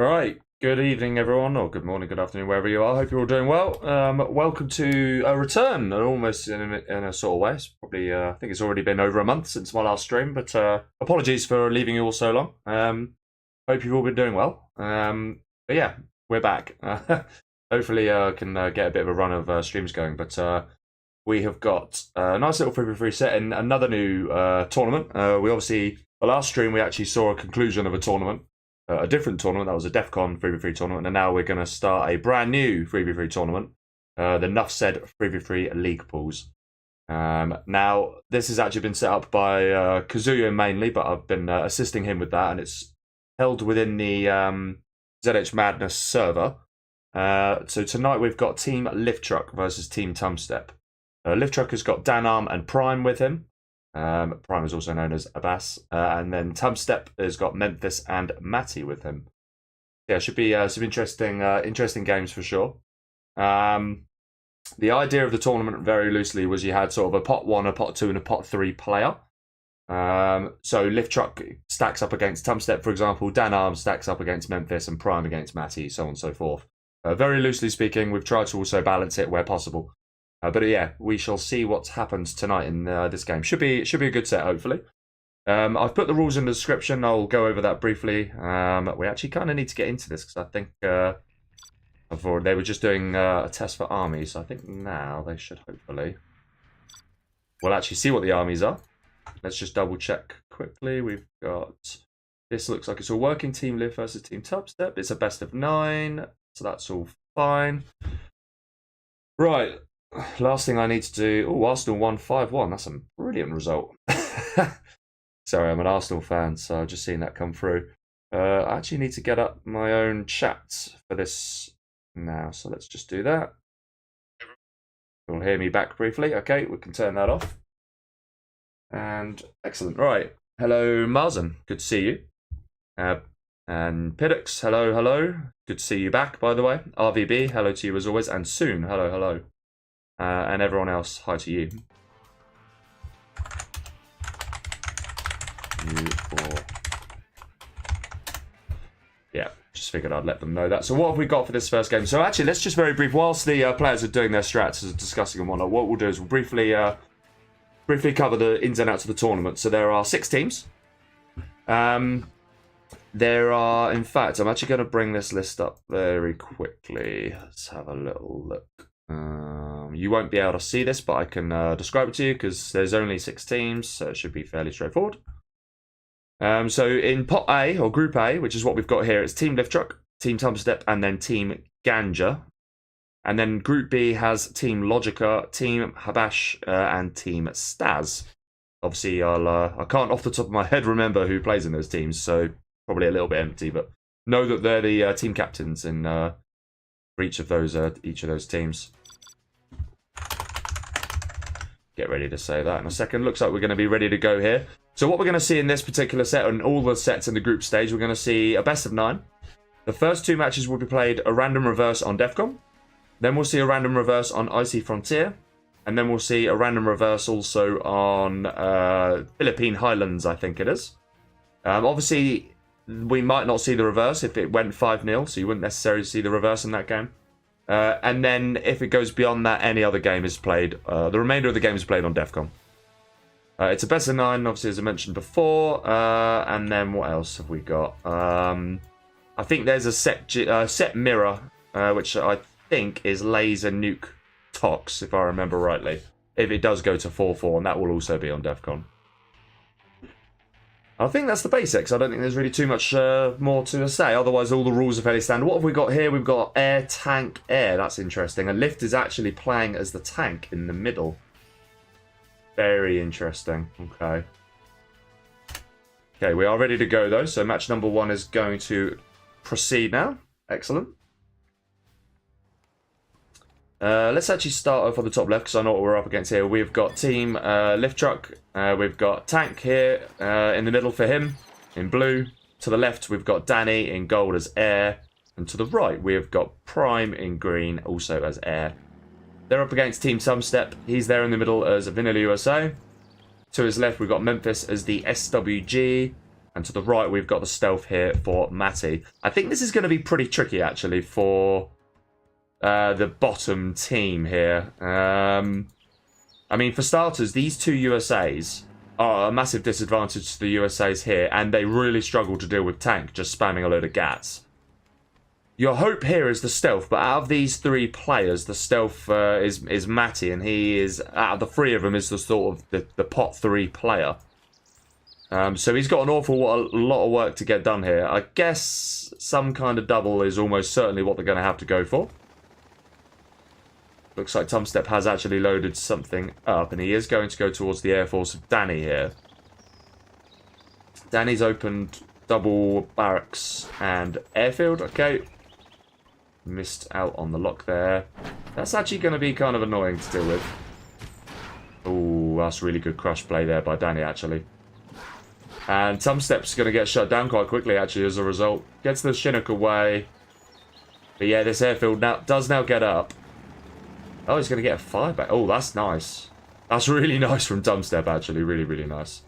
Right, good evening everyone, or good morning, good afternoon, wherever you are. Hope you're all doing well. Welcome to a return, almost in a sort of way. It's probably, I think it's already been over a month since my last stream, but apologies for leaving you all so long. Hope you've all been doing well. But yeah, we're back. Hopefully I can get a bit of a run of streams going, but we have got a nice little 3v3 set in another new tournament. We obviously, the last stream we actually saw a conclusion of a tournament. A different tournament, that was a Defcon 3v3 tournament, and now we're going to start a brand new 3v3 tournament, the NUFFSAID 3v3 League Pools. Now, this has actually been set up by Kazuya mainly, but I've been assisting him with that, and it's held within the ZH Madness server. So tonight we've got Team LiftTruck versus Team TumStep. LiftTruck has got Danarm and Prime with him. Prime is also known as Abbas, and then TumStep has got Memphis and Matty with him. Yeah, should be some interesting games for sure. The idea of the tournament, very loosely, was you had sort of a pot 1, a pot 2, and a pot 3 player. So LiftTruck stacks up against TumStep, for example. Danarm stacks up against Memphis, and Prime against Matty, so on and so forth. Very loosely speaking, we've tried to also balance it where possible. But yeah, we shall see what happens tonight in this game. Should be a good set, hopefully. I've put the rules in the description. I'll go over that briefly. We actually kind of need to get into this because I think they were just doing a test for armies. So I think now they should hopefully. We'll actually see what the armies are. Let's just double check quickly. We've got this. Looks like it's all working. Team Live versus Team TumStep. It's a best of 9, so that's all fine. Right. Last thing I need to do... Oh, Arsenal won 5-1. That's a brilliant result. Sorry, I'm an Arsenal fan, so I've just seen that come through. I actually need to get up my own chat for this now, so let's just do that. You'll hear me back briefly. Okay, we can turn that off. And excellent. Right. Hello, Marzen. Good to see you. And Piddux, hello. Good to see you back, by the way. RVB, hello to you as always. And Soon, hello. And everyone else, hi to you. Yeah, just figured I'd let them know that. So what have we got for this first game? So actually, let's just very brief, whilst the players are doing their strats, discussing and whatnot, what we'll do is we'll briefly cover the ins and outs of the tournament. So there are 6 teams. There are, in fact, I'm actually going to bring this list up very quickly. Let's have a little look. You won't be able to see this, but I can describe it to you because there's only 6 teams, so it should be fairly straightforward. So in Pot A, or Group A, which is what we've got here, it's Team LiftTruck, Team TumStep, and then Team Ganja. And then Group B has Team Logica, Team Habash, and Team Staz. Obviously, I can't off the top of my head remember who plays in those teams, so probably a little bit empty, but know that they're the team captains in for each of those teams. Get ready to say that in a second. Looks like we're going to be ready to go here. So what we're going to see in this particular set, and all the sets in the group stage, we're going to see a best of 9. The first 2 matches will be played a random reverse on Defcon. Then we'll see a random reverse on Icy Frontier. And then we'll see a random reverse also on Philippine Highlands, I think it is. Obviously, we might not see the reverse if it went 5-0, so you wouldn't necessarily see the reverse in that game. And then if it goes beyond that, any other game is played. The remainder of the game is played on Defcon. It's a best of 9, obviously, as I mentioned before. And then what else have we got? I think there's a set mirror, which I think is Laser Nuke Tox, if I remember rightly. If it does go to 4-4, and that will also be on Defcon. I think that's the basics. I don't think there's really too much more to say. Otherwise, all the rules are fairly standard. What have we got here? We've got air, tank, air. That's interesting. And Lift is actually playing as the tank in the middle. Very interesting. Okay. Okay, we are ready to go, though. So match number 1 is going to proceed now. Excellent. Let's actually start off on the top left because I know what we're up against here. We've got Team LiftTruck. We've got Tank here in the middle for him in blue. To the left, we've got Danny in gold as air. And to the right, we've got Prime in green also as air. They're up against Team TumStep. He's there in the middle as Vanilla USA. To his left, we've got Memphis as the SWG. And to the right, we've got the stealth here for Matty. I think this is going to be pretty tricky, actually, for the bottom team here. I mean, for starters, these two USAs are a massive disadvantage to the USAs here, and they really struggle to deal with tank, just spamming a load of gats. Your hope here is the stealth, but out of these three players, the stealth is Matty, and he is, out of the three of them, is the sort of the pot 3 player. So he's got an awful lot of work to get done here. I guess some kind of double is almost certainly what they're going to have to go for. Looks like TumStep has actually loaded something up, and he is going to go towards the Air Force of Danny here. Danny's opened double barracks and airfield. Okay. Missed out on the lock there. That's actually going to be kind of annoying to deal with. Oh, that's really good crush play there by Danny, actually. And TumStep's going to get shut down quite quickly, actually, as a result. Gets the Chinook away. But yeah, this airfield does now get up. Oh, he's going to get a fireback. Oh, that's nice. That's really nice from TumStep, actually. Really, really nice.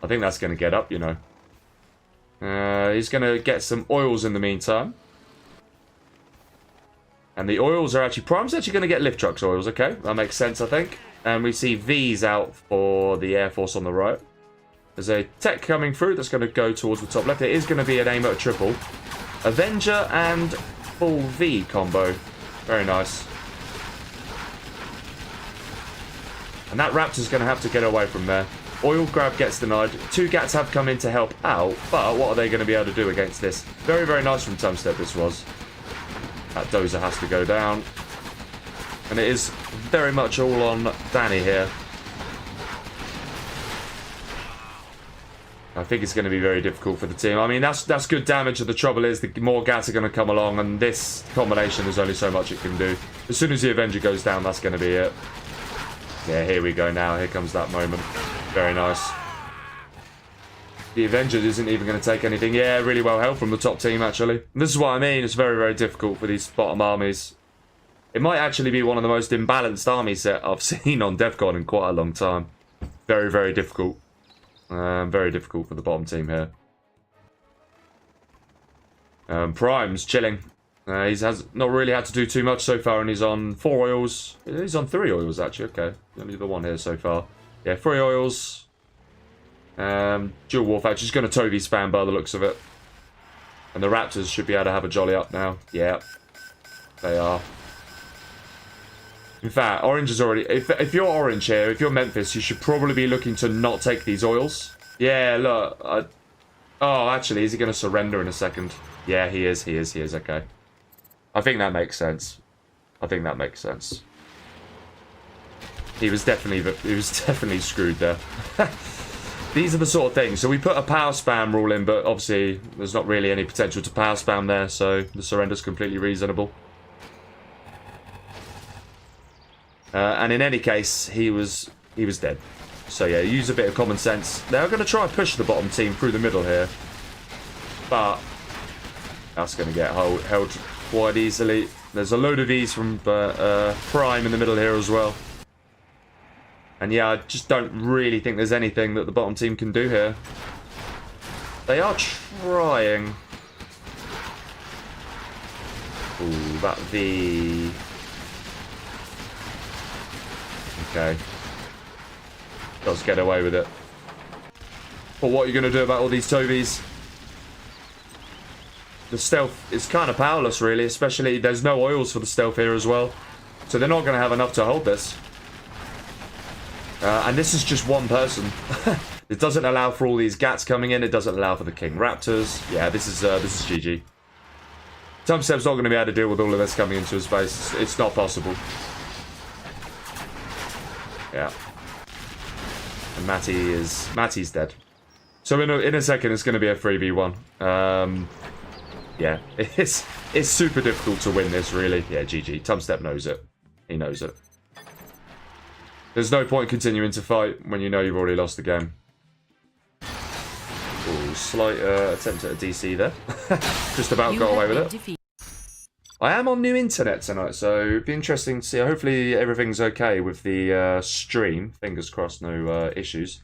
I think that's going to get up, you know. He's going to get some oils in the meantime. And the oils are actually... Prime's actually going to get LiftTruck's oils, okay. That makes sense, I think. And we see V's out for the Air Force on the right. There's a tech coming through that's going to go towards the top left. It is going to be an aim at a triple. Avenger and full V combo. Very nice. And that Raptor's going to have to get away from there. Oil grab gets denied. 2 gats have come in to help out, but what are they going to be able to do against this? Very, very nice from TumStep, this was. That dozer has to go down. And it is very much all on Danny here. I think it's going to be very difficult for the team. I mean, that's good damage. The trouble is, the more gats are going to come along, and this combination, there's only so much it can do. As soon as the Avenger goes down, that's going to be it. Yeah, here we go now. Here comes that moment. Very nice. The Avenger isn't even going to take anything. Yeah, really well held from the top team, actually. And this is what I mean. It's very, very difficult for these bottom armies. It might actually be one of the most imbalanced army set I've seen on Defcon in quite a long time. Very, very difficult. Very difficult for the bottom team here. Prime's chilling. He has not really had to do too much so far, and he's on 4 oils. He's on 3 oils, actually. Okay, only the one here so far. Yeah, 3 oils. Dual warfare. Just going to Toby spam by the looks of it. And the Raptors should be able to have a jolly up now. Yeah, they are. In fact, Orange is already... If you're Orange here, if you're Memphis, you should probably be looking to not take these oils. Yeah, look. Oh, actually, is he going to surrender in a second? Yeah, he is. He is. He is. Okay. I think that makes sense. I think that makes sense. He was definitely screwed there. These are the sort of things. So we put a power spam rule in, but obviously there's not really any potential to power spam there, so the surrender's completely reasonable. And in any case, he was dead. So yeah, use a bit of common sense. They're going to try and push the bottom team through the middle here, but that's going to get held quite easily. There's a load of these from Prime in the middle here as well. And yeah, I just don't really think there's anything that the bottom team can do here. They are trying. Ooh, that V. Okay. Does get away with it. But what are you going to do about all these Tobys? The stealth is kind of powerless, really. Especially, there's no oils for the stealth here as well. So they're not going to have enough to hold this. And this is just one person. It doesn't allow for all these gats coming in. It doesn't allow for the King Raptors. Yeah, this is GG. TumStep's not going to be able to deal with all of this coming into his base. It's not possible. Yeah. And Matty's dead. So in a second, it's going to be a 3v1. Yeah, it's super difficult to win this, really. Yeah, GG. TumStep knows it. He knows it. There's no point continuing to fight when you know you've already lost the game. Ooh, slight attempt at a DC there. Just about got away with it. I am on new internet tonight, so it'd be interesting to see. Hopefully everything's okay with the stream. Fingers crossed, no issues.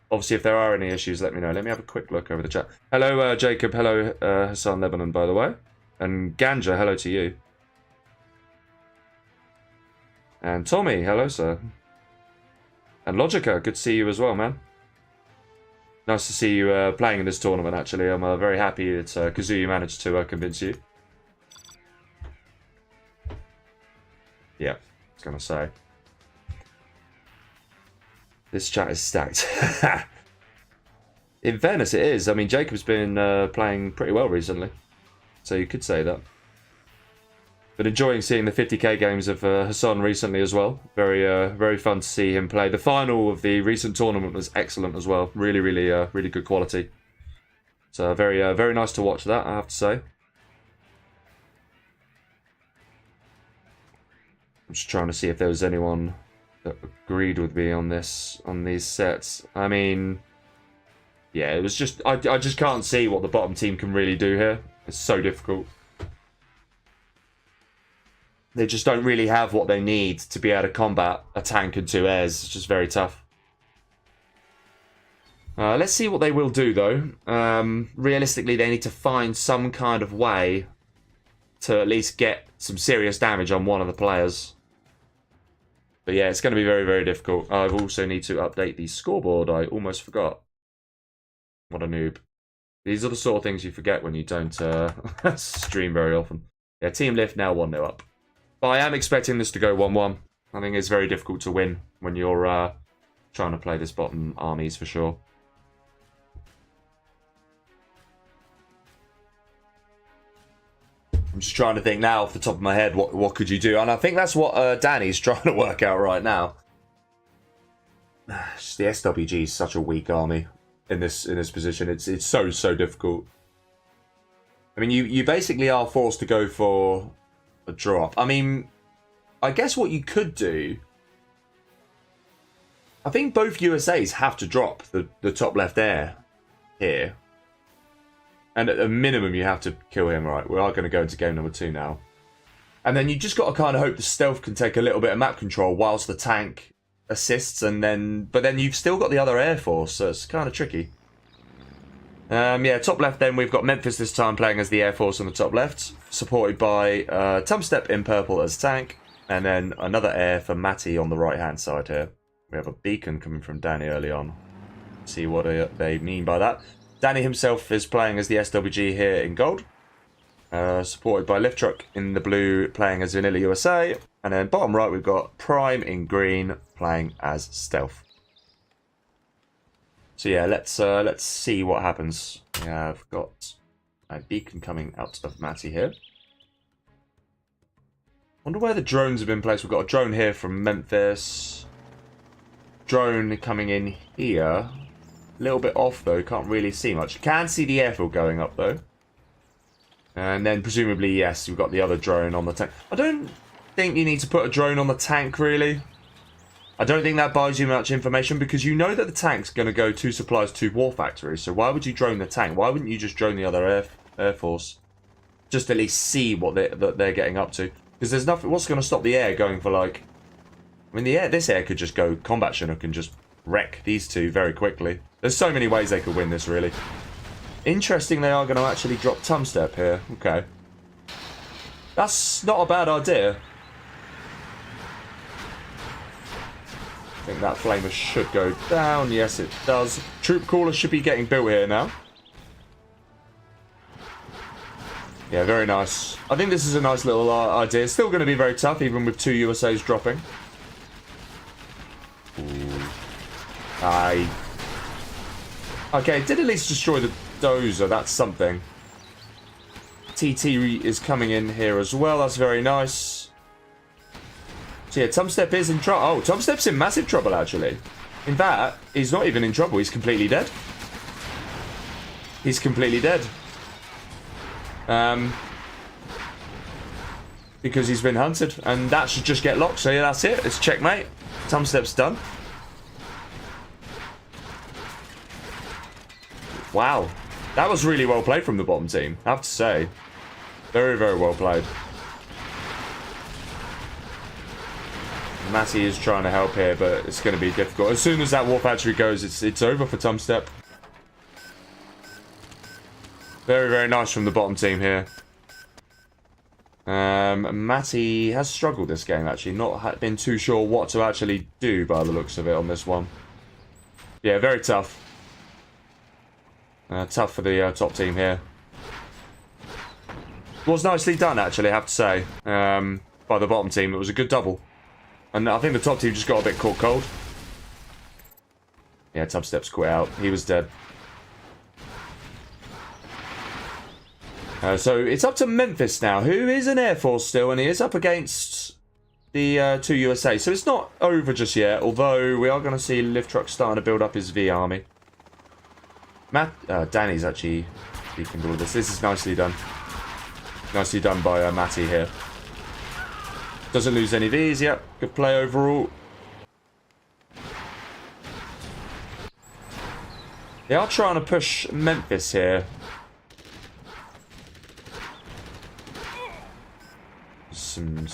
Obviously, if there are any issues, let me know. Let me have a quick look over the chat. Hello, Jacob. Hello, Hassan Lebanon, by the way. And Ganja, hello to you. And Tommy, hello, sir. And Logica, good to see you as well, man. Nice to see you playing in this tournament, actually. I'm very happy that Kazuya managed to convince you. Yeah, I was going to say. This chat is stacked. In fairness, it is. I mean, Jacob's been playing pretty well recently. So you could say that. But enjoying seeing the 50k games of Hassan recently as well. Very fun to see him play. The final of the recent tournament was excellent as well. Really good quality. So very nice to watch that, I have to say. I'm just trying to see if there was anyone that agreed with me on these sets. I mean, yeah, it was just I just can't see what the bottom team can really do here. It's so difficult. They just don't really have what they need to be able to combat a tank and 2 airs. It's just very tough. Let's see what they will do, though. Realistically, they need to find some kind of way to at least get some serious damage on one of the players. But yeah, it's going to be very difficult. I also need to update the scoreboard. I almost forgot. What a noob. These are the sort of things you forget when you don't stream very often. Yeah, Team Lift now 1-0 up. But I am expecting this to go 1-1. I think it's very difficult to win when you're trying to play this bottom armies for sure. I'm just trying to think now off the top of my head, what could you do? And I think that's what Danny's trying to work out right now. The SWG is such a weak army in this position. It's so difficult. I mean, you basically are forced to go for a drop. I mean, I guess what you could do, I think both USAs have to drop the top left air here. And at a minimum, you have to kill him, right? We are going to go into game number 2 now. And then you just got to kind of hope the stealth can take a little bit of map control whilst the tank assists, but then you've still got the other air force, so it's kind of tricky. Yeah, top left then, we've got Memphis this time playing as the air force on the top left, supported by TumStep in purple as tank, and then another air for Matty on the right-hand side here. We have a beacon coming from Danny early on. See what they mean by that. Danny himself is playing as the SWG here in gold, supported by LiftTruck in the blue, playing as Vanilla USA, and then bottom right we've got Prime in green playing as Stealth. So yeah, let's see what happens. Yeah, I've got a beacon coming out of Matty here. Wonder where the drones have been placed. We've got a drone here from Memphis. Drone coming in here. A little bit off though, can't really see much. You can see the airfield going up though. And then presumably, yes, we've got the other drone on the tank. I don't think you need to put a drone on the tank really. I don't think that buys you much information because you know that the tank's going to go 2 supplies, 2 war factories. So why would you drone the tank? Why wouldn't you just drone the other air force? Just at least see what they're getting up to. Because there's nothing. What's going to stop the air going for like? I mean, this air could just go combat Chinook and just wreck these 2 very quickly. There's so many ways they could win this, really. Interesting, they are going to actually drop TumStep here. Okay. That's not a bad idea. I think that flamer should go down. Yes, it does. Troop crawler should be getting built here now. Yeah, very nice. I think this is a nice little idea. It's still going to be very tough, even with 2 USAs dropping. Ooh. Okay, did at least destroy the dozer. That's something. TT is coming in here as well. That's very nice. So yeah, TumStep is in trouble. Oh, TumStep's in massive trouble, actually. In fact, he's not even in trouble. He's completely dead. He's completely dead. Because he's been hunted. And that should just get locked. So yeah, that's it. It's checkmate. TumStep's done. Wow, that was really well played from the bottom team, I have to say. Very well played. Matty is trying to help here, but it's going to be difficult. As soon as that war factory goes, it's over for TumStep. Very, very nice from the bottom team here. Matty has struggled this game, actually. Not been too sure what to actually do by the looks of it on this one. Yeah, very tough. Tough for the top team here. Was nicely done, actually, I have to say, by the bottom team. It was a good double. And I think the top team just got a bit caught cold. Yeah, TumStep's quit out. He was dead. So it's up to Memphis now, who is an Air Force still, and he is up against the 2 USA. So it's not over just yet, although we are going to see LiftTruck starting to build up his V army. Danny's actually deepened all of this. This is nicely done. Nicely done by Matty here. Doesn't lose any Vs, yep. Good play overall. They are trying to push Memphis here. Some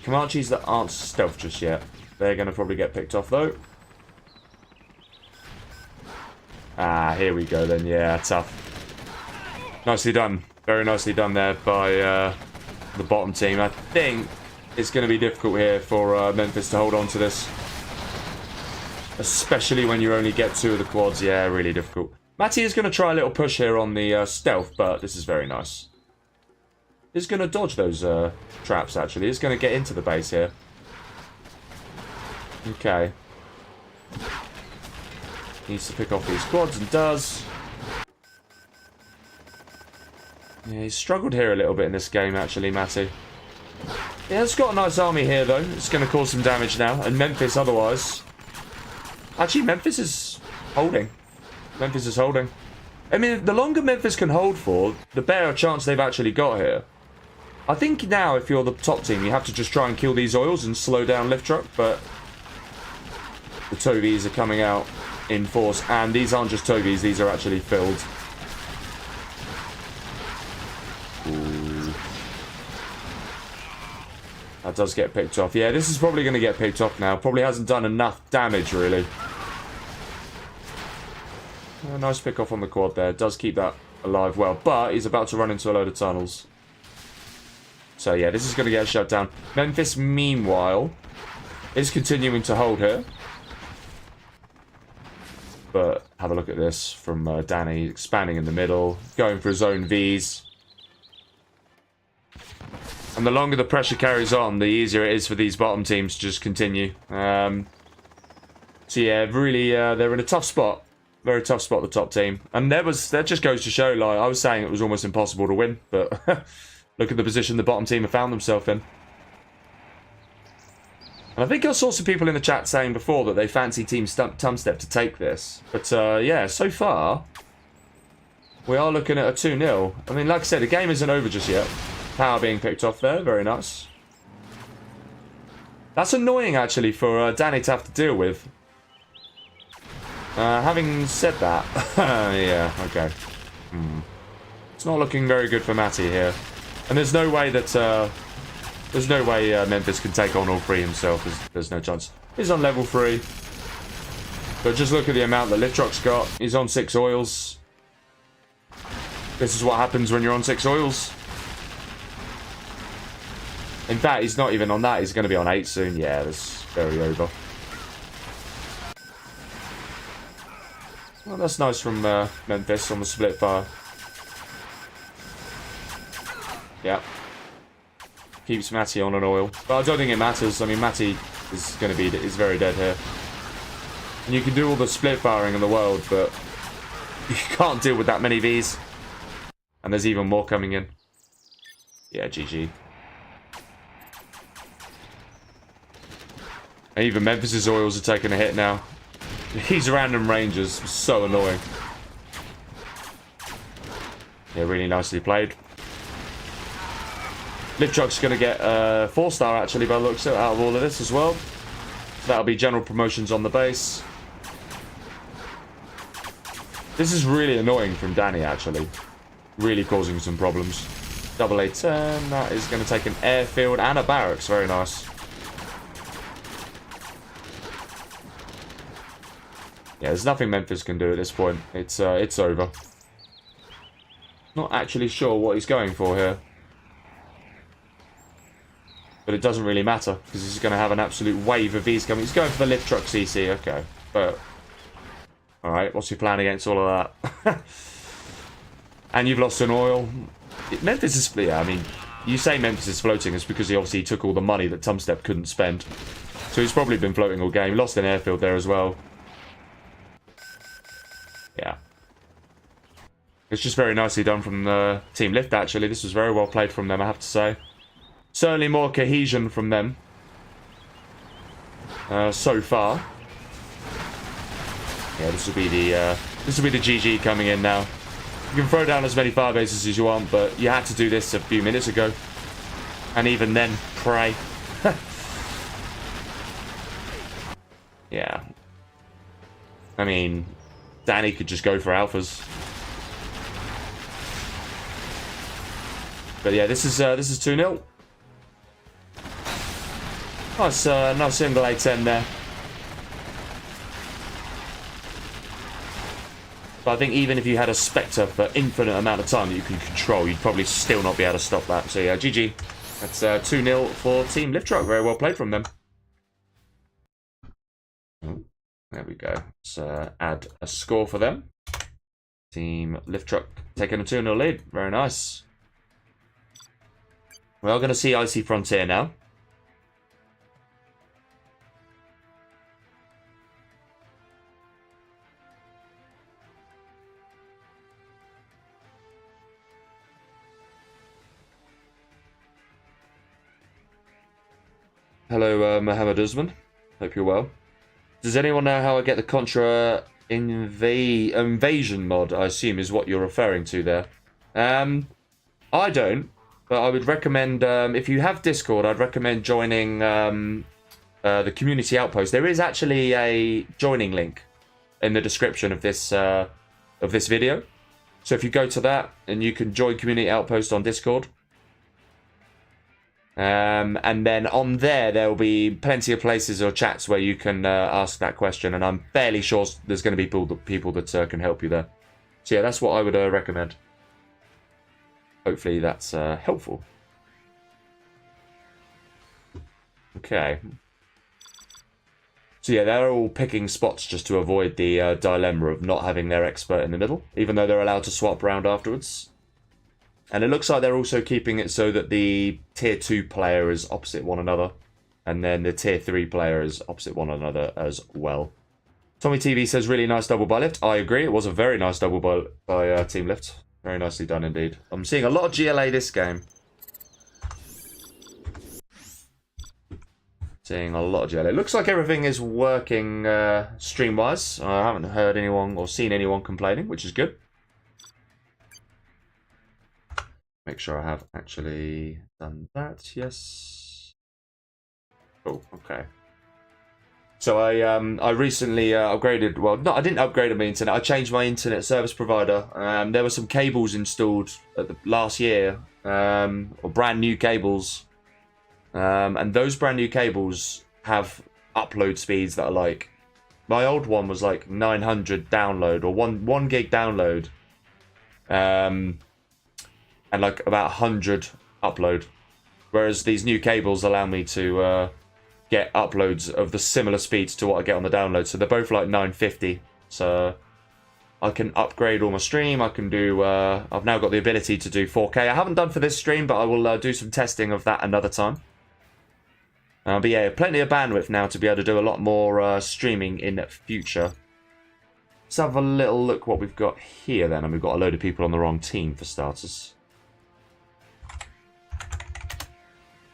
Comanches that aren't stealth just yet. They're going to probably get picked off though. Ah, here we go then. Yeah, tough. Nicely done. Very nicely done there by the bottom team. I think it's going to be difficult here for Memphis to hold on to this. Especially when you only get 2 of the quads. Yeah, really difficult. Matty is going to try a little push here on the stealth, but this is very nice. He's going to dodge those traps, actually. He's going to get into the base here. Okay. Needs to pick off these quads and does. Yeah, he's struggled here a little bit in this game, actually, Matty. Yeah, it's got a nice army here, though. It's going to cause some damage now. And Memphis, otherwise. Actually, Memphis is holding. Memphis is holding. I mean, the longer Memphis can hold for, the better chance they've actually got here. I think now, if you're the top team, you have to just try and kill these oils and slow down LiftTruck, but the Tovies are coming out in force. And these aren't just Tovies, these are actually filled. Ooh. That does get picked off. Yeah, this is probably going to get picked off now. Probably hasn't done enough damage, really. A nice pick off on the quad there. Does keep that alive well, but he's about to run into a load of tunnels. So yeah, this is going to get shut down. Memphis, meanwhile, is continuing to hold here. But have a look at this from Danny. Expanding in the middle. Going for his own Vs. And the longer the pressure carries on, the easier it is for these bottom teams to just continue. So yeah, really, they're in a tough spot. Very tough spot, the top team. And that just goes to show, like, I was saying it was almost impossible to win. But look at the position the bottom team have found themselves in. And I think I saw some people in the chat saying before that they fancy Team TumStep to take this. But yeah, so far, we are looking at a 2-0. I mean, like I said, the game isn't over just yet. Power being picked off there, very nice. That's annoying, actually, for Danny to have to deal with. Having said that, yeah, okay. It's not looking very good for Matty here. And there's no way that, Memphis can take on all 3 himself. There's no chance. He's on level 3. But just look at the amount that LiftTruck's got. He's on 6 oils. This is what happens when you're on 6 oils. In fact, he's not even on that. He's going to be on 8 soon. Yeah, that's very over. Well, that's nice from Memphis on the split fire. Yeah. Keeps Matty on an oil. But I don't think it matters. I mean, Matty is going to be is very dead here. And you can do all the split firing in the world, but you can't deal with that many Vs. And there's even more coming in. Yeah, GG. And even Memphis' oils are taking a hit now. These random rangers are so annoying. Yeah, really nicely played. LiftTruck's going to get 4-star, actually, by the looks of it, out of all of this as well. So that'll be general promotions on the base. This is really annoying from Danny, actually. Really causing some problems. Double A-10, that is going to take an airfield and a barracks. Very nice. Yeah, there's nothing Memphis can do at this point. It's over. Not actually sure what he's going for here. But it doesn't really matter, because he's going to have an absolute wave of these coming. He's going for the LiftTruck CC, okay. But, alright, what's your plan against all of that? And you've lost an oil. Memphis is, yeah, I mean, you say Memphis is floating, it's because he obviously took all the money that TumStep couldn't spend. So he's probably been floating all game. Lost an airfield there as well. Yeah. It's just very nicely done from the Team Lift, actually. This was very well played from them, I have to say. Certainly more cohesion from them. So far. Yeah, this will be the GG coming in now. You can throw down as many firebases as you want, but you had to do this a few minutes ago. And even then, pray. Yeah. I mean, Danny could just go for alphas. But yeah, this is 2-0. Nice, nice single A10 there. But I think even if you had a Spectre for infinite amount of time that you can control, you'd probably still not be able to stop that. So yeah, GG. That's 2-0 for Team LiftTruck. Very well played from them. Oh, there we go. Let's add a score for them. Team LiftTruck taking a 2-0 lead. Very nice. We are going to see Icy Frontier now. Hello, Mohammed Usman. Hope you're well. Does anyone know how I get the Contra invasion mod? I assume is what you're referring to there. I don't, but I would recommend, if you have Discord, I'd recommend joining the Community Outpost. There is actually a joining link in the description of this video. So if you go to that, and you can join Community Outpost on Discord. And then on there will be plenty of places or chats where you can ask that question, and I'm fairly sure there's going to be people that can help you there. So yeah, that's what I would recommend. Hopefully that's helpful. Okay. So yeah, they're all picking spots just to avoid the dilemma of not having their expert in the middle, even though they're allowed to swap around afterwards. And it looks like they're also keeping it so that the tier 2 player is opposite one another. And then the tier 3 player is opposite one another as well. Tommy TV says, really nice double by Lift. I agree, it was a very nice double by Team Lift. Very nicely done indeed. I'm seeing a lot of GLA this game. Seeing a lot of GLA. It looks like everything is working stream-wise. I haven't heard anyone or seen anyone complaining, which is good. Make sure I have actually done that. Yes. Oh, okay. So I recently upgraded. Well, no, I didn't upgrade my internet. I changed my internet service provider. There were some cables installed at the last year, or brand new cables, and those brand new cables have upload speeds that are like, my old one was like 900 download or one gig download. And like about 100 upload. Whereas these new cables allow me to get uploads of the similar speeds to what I get on the download. So they're both like 950. So I can upgrade all my stream. I can do, I've now got the ability to do 4K. I haven't done for this stream, but I will do some testing of that another time. But yeah, plenty of bandwidth now to be able to do a lot more streaming in the future. Let's have a little look what we've got here then. And we've got a load of people on the wrong team for starters.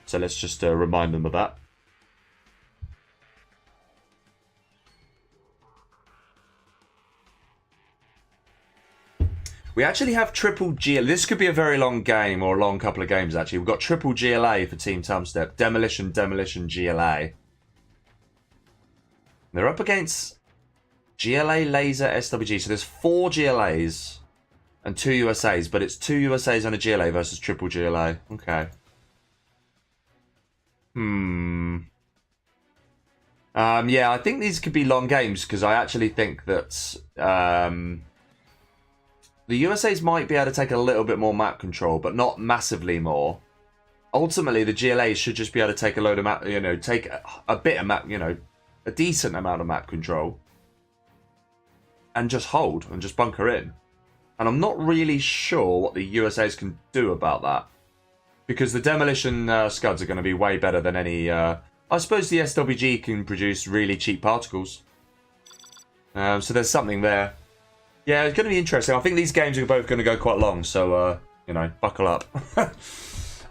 So let's just remind them of that. We actually have triple GLA. This could be a very long game, or a long couple of games actually. We've got triple GLA for Team TumStep. Demolition, Demolition, GLA. They're up against GLA, Laser, SWG. So there's 4 GLAs and 2 USAs, but it's 2 USAs and a GLA versus triple GLA. Okay. Yeah, I think these could be long games because I actually think that the USAs might be able to take a little bit more map control, but not massively more. Ultimately, the GLAs should just be able to take a load of map, take a bit of map, a decent amount of map control, and just hold and just bunker in. And I'm not really sure what the USAs can do about that, because the demolition scuds are going to be way better than any. I suppose the SWG can produce really cheap particles, so there's something there. Yeah, it's going to be interesting. I think these games are both going to go quite long, so buckle up.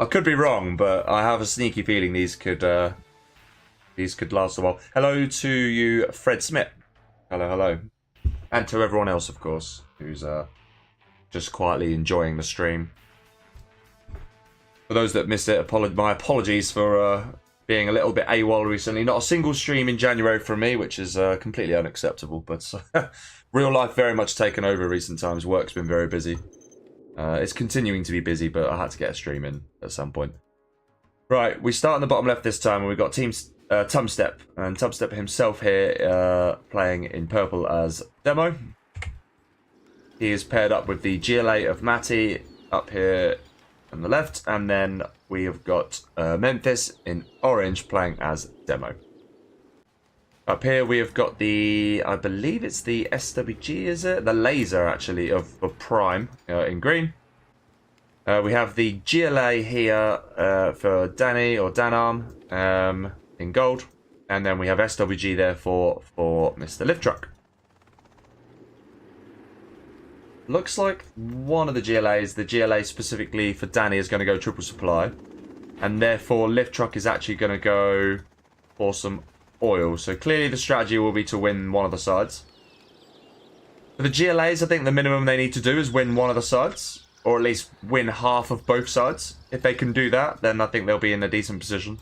I could be wrong, but I have a sneaky feeling these could last a while. Hello to you, Fred Smith. Hello, hello. And to everyone else, of course, who's just quietly enjoying the stream. For those that missed it, my apologies for being a little bit AWOL recently. Not a single stream in January from me, which is completely unacceptable. But real life very much taken over recent times. Work's been very busy. It's continuing to be busy, but I had to get a stream in at some point. Right, we start in the bottom left this time, and we've got TumStep. And TumStep himself here playing in purple as Demo. He is paired up with the GLA of Matty up here on the left. And then we have got Memphis in orange playing as Demo. Up here we have got the, I believe it's the SWG, is it? The laser, actually, of Prime in green. We have the GLA here for Danny or Danarm in gold. And then we have SWG there for Mr. LiftTruck. Looks like one of the GLAs, the GLA specifically for Danny, is going to go triple supply. And therefore LiftTruck is actually going to go for some oil. So clearly the strategy will be to win one of the sides. For the GLAs, I think the minimum they need to do is win one of the sides, or at least win half of both sides. If they can do that, then I think they'll be in a decent position.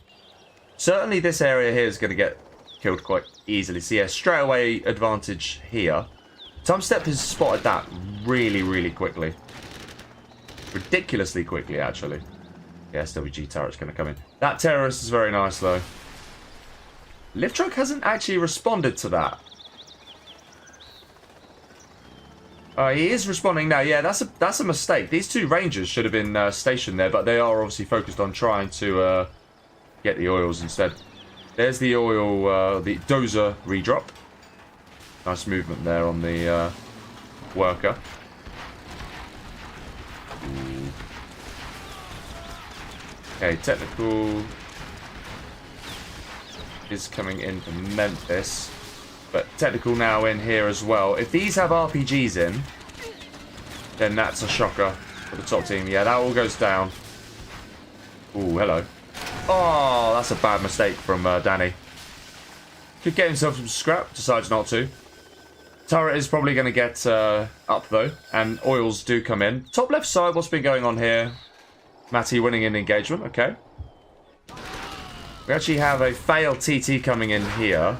Certainly this area here is going to get killed quite easily. So yeah, straight away advantage here. TumStep has spotted that really, really quickly. Ridiculously quickly, actually. Yeah, SWG turret's going to come in. That terrorist is very nice, though. LiftTruck hasn't actually responded to that. He is responding now. Yeah, that's a mistake. These two rangers should have been stationed there, but they are obviously focused on trying to get the oils instead. There's the oil, the dozer redrop. Nice movement there on the worker. Ooh. Okay, technical is coming in for Memphis, but technical now in here as well. If these have RPGs in, then that's a shocker for the top team. Yeah, that all goes down. Ooh, hello. Oh, that's a bad mistake from Danny. Could get himself some scrap, decides not to. Turret is probably going to get up though, and oils do come in. Top left side, what's been going on here? Matty winning an engagement, okay. We actually have a failed TT coming in here.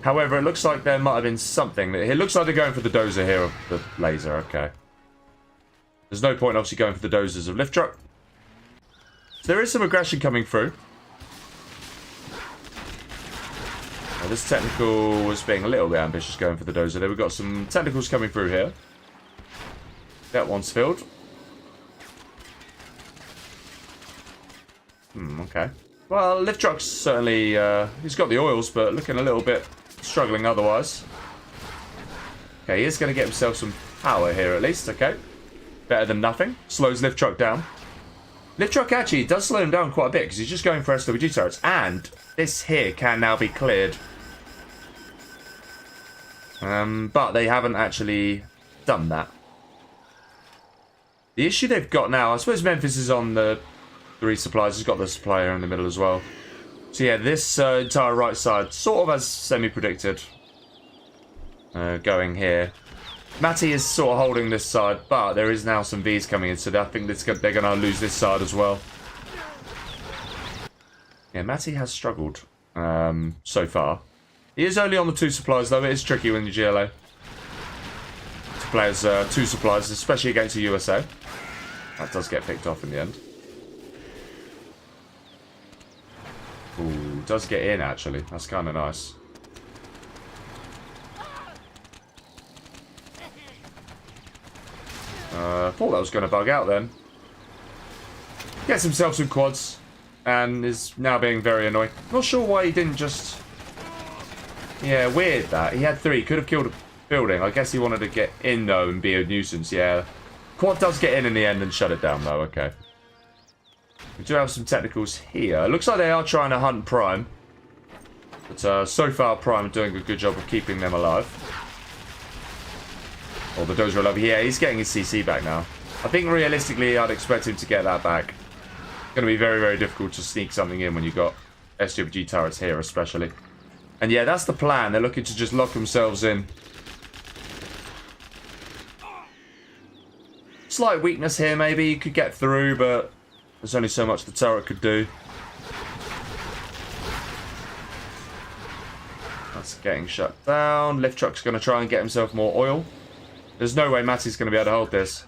However, it looks like there might have been something. It looks like they're going for the dozer here of the laser, okay. There's no point obviously going for the dozers of LiftTruck. So there is some aggression coming through. Now, this technical was being a little bit ambitious going for the dozer there. We've got some technicals coming through here. That one's filled. Okay. Well, LiftTruck's certainly, he's got the oils, but looking a little bit struggling otherwise. Okay, he is going to get himself some power here at least, okay. Better than nothing. Slows LiftTruck down. LiftTruck actually does slow him down quite a bit because he's just going for SWG turrets. And this here can now be cleared. But they haven't actually done that. The issue they've got now, I suppose Memphis is on the 3 supplies. He's got the supplier in the middle as well. So yeah, this entire right side sort of as semi-predicted going here. Matty is sort of holding this side, but there is now some Vs coming in, so I think they're going to lose this side as well. Yeah, Matty has struggled so far. He is only on the 2 supplies, though. It is tricky when you GLA to play as 2 supplies, especially against the USA. That does get picked off in the end. Ooh, does get in, actually. That's kind of nice. Thought that was going to bug out then. Gets himself some quads. And is now being very annoying. Not sure why he didn't just... Yeah, weird that. He had 3. Could have killed a building. I guess he wanted to get in, though, and be a nuisance. Yeah. Quad does get in the end and shut it down, though. Okay. We do have some technicals here. It looks like they are trying to hunt Prime. But so far, Prime are doing a good job of keeping them alive. Oh, the Dozer alive. Yeah, he's getting his CC back now. I think realistically, I'd expect him to get that back. It's going to be very, very difficult to sneak something in when you've got SWG turrets here, especially. And yeah, that's the plan. They're looking to just lock themselves in. Slight weakness here, maybe. You could get through, but there's only so much the turret could do. That's getting shut down. LiftTruck's going to try and get himself more oil. There's no way Matty's going to be able to hold this.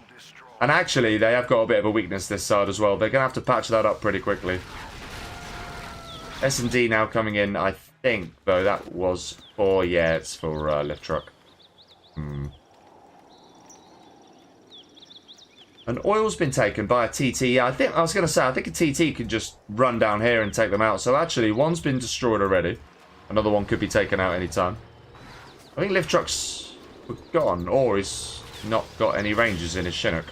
And actually, they have got a bit of a weakness this side as well. They're going to have to patch that up pretty quickly. S&D now coming in, I think, though, that was for... Yeah, it's for LiftTruck. And oil's been taken by a TT. Yeah, I think a TT could just run down here and take them out. So actually, one's been destroyed already. Another one could be taken out anytime. I think LiftTruck's gone, or he's not got any ranges in his Chinook.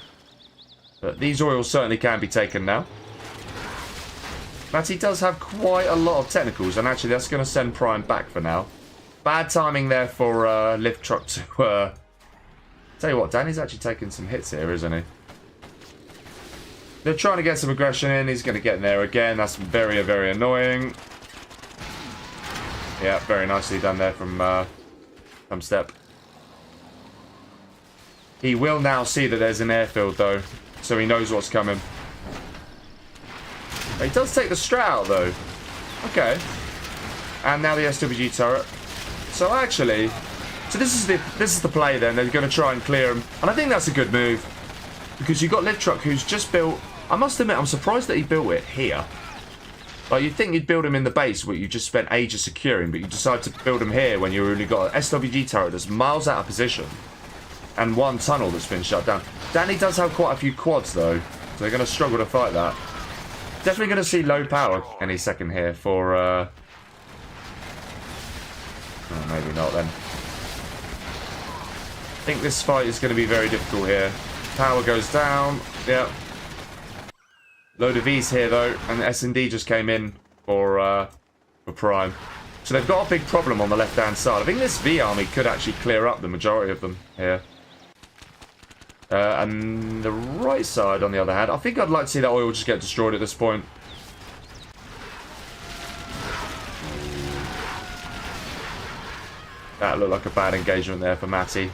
But these oils certainly can be taken now. Matty does have quite a lot of technicals, and actually that's going to send Prime back for now. Bad timing there for LiftTruck to... Tell you what, Danny's actually taking some hits here, isn't he? They're trying to get some aggression in. He's going to get in there again. That's very, very annoying. Yeah, very nicely done there from TumStep. He will now see that there's an airfield, though, so he knows what's coming. He does take the strat out, though. Okay. And now the SWG turret. So actually, this is the play then. They're going to try and clear him, and I think that's a good move because you've got LiftTruck who's just built. I must admit, I'm surprised that he built it here. Like, you'd think you'd build him in the base where you just spent ages securing, but you decide to build him here when you've only got an SWG turret that's miles out of position and one tunnel that's been shut down. Danny does have quite a few quads, though, so they're going to struggle to fight that. Definitely going to see low power any second here for... Oh, maybe not, then. I think this fight is going to be very difficult here. Power goes down. Yep. Load of V's here, though, and S&D just came in for Prime. So they've got a big problem on the left-hand side. I think this V army could actually clear up the majority of them here. And the right side, on the other hand, I think I'd like to see that oil just get destroyed at this point. That looked like a bad engagement there for Matty.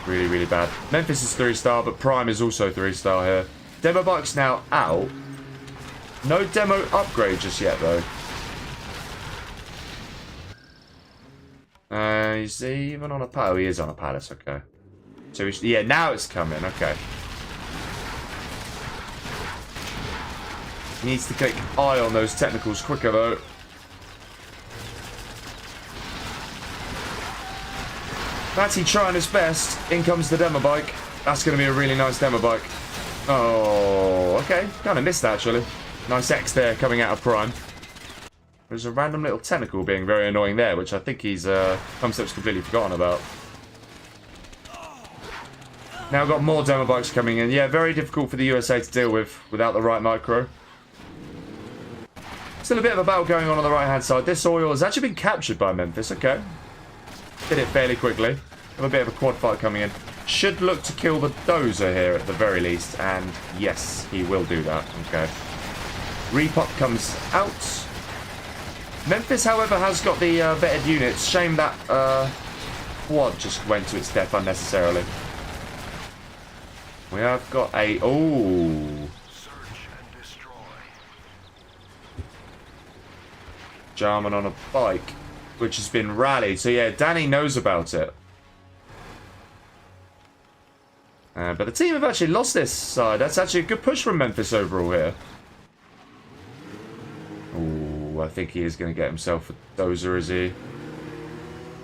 Really, really bad. Memphis is 3-star, but Prime is also 3-star here. Demo bike's now out. No demo upgrade just yet, though. Is he even on a pad? Oh, he is on a palace, okay. So, yeah, now it's coming, okay. He needs to click eye on those technicals quicker, though. Matty trying his best. In comes the demo bike. That's going to be a really nice demo bike. Oh, okay. Kind of missed, actually. Nice X there coming out of Prime. There's a random little tentacle being very annoying there, which I think he's TumStep's completely forgotten about. Now got more demo bikes coming in. Yeah, very difficult for the USA to deal with without the right micro. Still a bit of a battle going on the right-hand side. This oil has actually been captured by Memphis. Okay. Did it fairly quickly. Have a bit of a quad fight coming in. Should look to kill the Dozer here at the very least. And yes, he will do that. Okay. Repop comes out. Memphis, however, has got the vetted units. Shame that quad just went to its death unnecessarily. We have got a... Oh. Jarman on a bike, which has been rallied. So yeah, Danny knows about it. But the team have actually lost this side. That's actually a good push from Memphis overall here. Ooh, I think he is going to get himself a dozer, is he?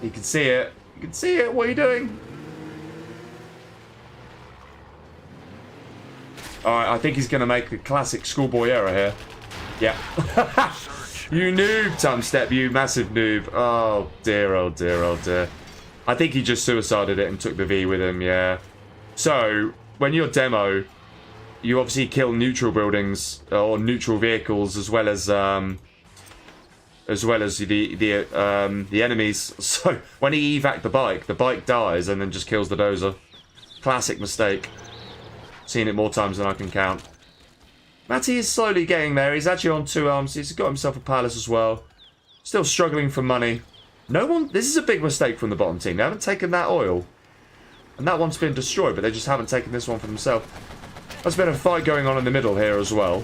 You can see it. You can see it. What are you doing? Alright, I think he's going to make the classic schoolboy error here. Yeah. You noob, TumStep, you massive noob. Oh dear, oh dear, oh dear. I think he just suicided it and took the V with him, yeah. So, when you're demo, you obviously kill neutral buildings or neutral vehicles as well as the enemies. So when he evac the bike dies and then just kills the dozer. Classic mistake. Seen it more times than I can count. Matty is slowly getting there. He's actually on 2 arms. He's got himself a palace as well. Still struggling for money. No one... This is a big mistake from the bottom team. They haven't taken that oil. And that one's been destroyed, but they just haven't taken this one for themselves. There's been a fight going on in the middle here as well.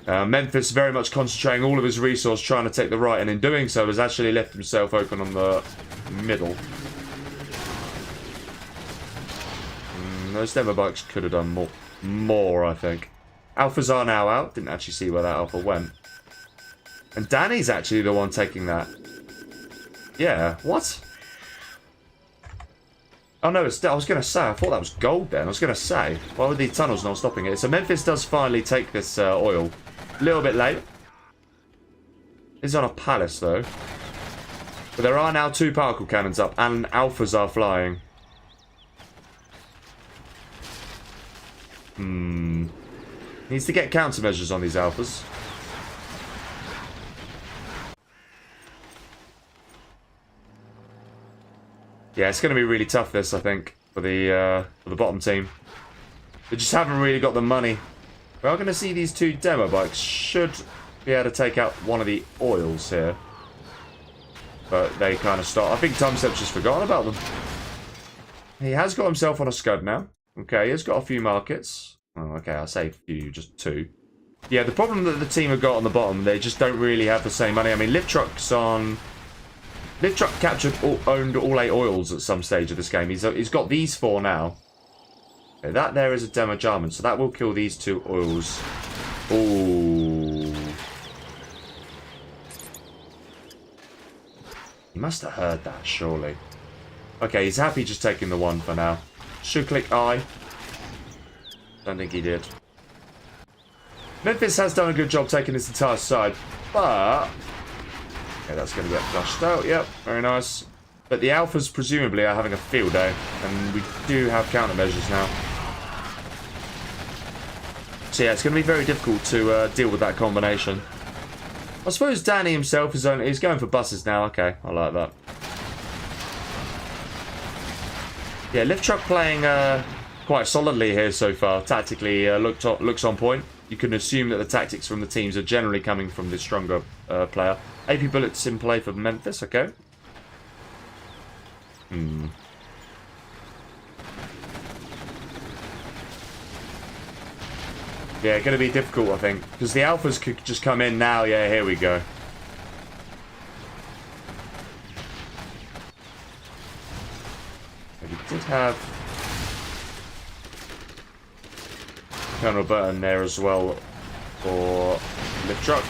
Memphis very much concentrating all of his resource trying to take the right, and in doing so has actually left himself open on the middle. Those demo bikes could have done more, I think. Alphas are now out. Didn't actually see where that alpha went. And Danny's actually the one taking that. Yeah, what? Oh no, I was going to say, I thought that was gold then. I was going to say, why were these tunnels not stopping it? So Memphis does finally take this oil. A little bit late. It's on a palace though. But there are now 2 particle cannons up and alphas are flying. Needs to get countermeasures on these alphas. Yeah, it's going to be really tough this, I think, for the bottom team. They just haven't really got the money. We are going to see these 2 demo bikes should be able to take out one of the oils here. But they kind of stop. I think TumStep's just forgotten about them. He has got himself on a scud now. Okay, he has got a few markets. Oh, okay, I say a few, just 2. Yeah, the problem that the team have got on the bottom, they just don't really have the same money. I mean, LiftTruck's on... LiftTruck owned all 8 oils at some stage of this game. He's got these 4 now. Okay, that there is a demo Jarman, so that will kill these 2 oils. Ooh. He must have heard that, surely. Okay, he's happy just taking the 1 for now. Should click I. Don't think he did. Memphis has done a good job taking this entire side, but... Okay, that's going to get flushed out. Yep, very nice. But the alphas presumably are having a field day, and we do have countermeasures now. So yeah, it's going to be very difficult to deal with that combination. I suppose Danny himself is he's going for buses now. Okay, I like that. Yeah, LiftTruck playing quite solidly here so far. Tactically looks on point. You can assume that the tactics from the teams are generally coming from the stronger player. AP bullets in play for Memphis, okay. Yeah, going to be difficult, I think. Because the alphas could just come in now. Yeah, here we go. We did have Colonel Burton there as well for LiftTruck.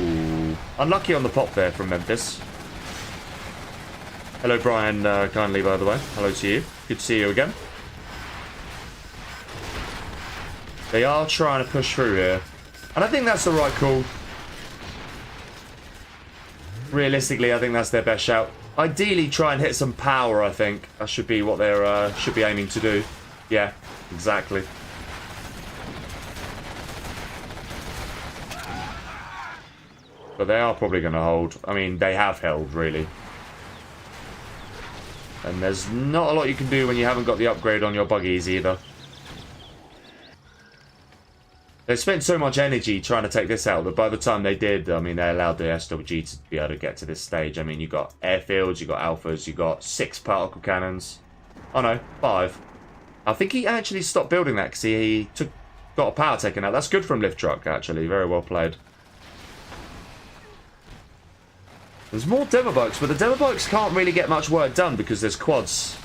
Ooh. Unlucky on the pop there from Memphis. Hello, Brian, kindly, by the way. Hello to you. Good to see you again. They are trying to push through here. And I think that's the right call. Realistically, I think that's their best shout. Ideally, try and hit some power, I think. That should be what they're should be aiming to do. Yeah, exactly. But they are probably going to hold. I mean, they have held, really. And there's not a lot you can do when you haven't got the upgrade on your buggies either. They spent so much energy trying to take this out that by the time they did, I mean, they allowed the SWG to be able to get to this stage. I mean, you got airfields, you got alphas, you got 6 particle cannons. Oh no, 5. I think he actually stopped building that because he got a power taken out. That's good from LiftTruck, actually. Very well played. There's more demo bikes, but the demo bikes can't really get much work done because there's quads.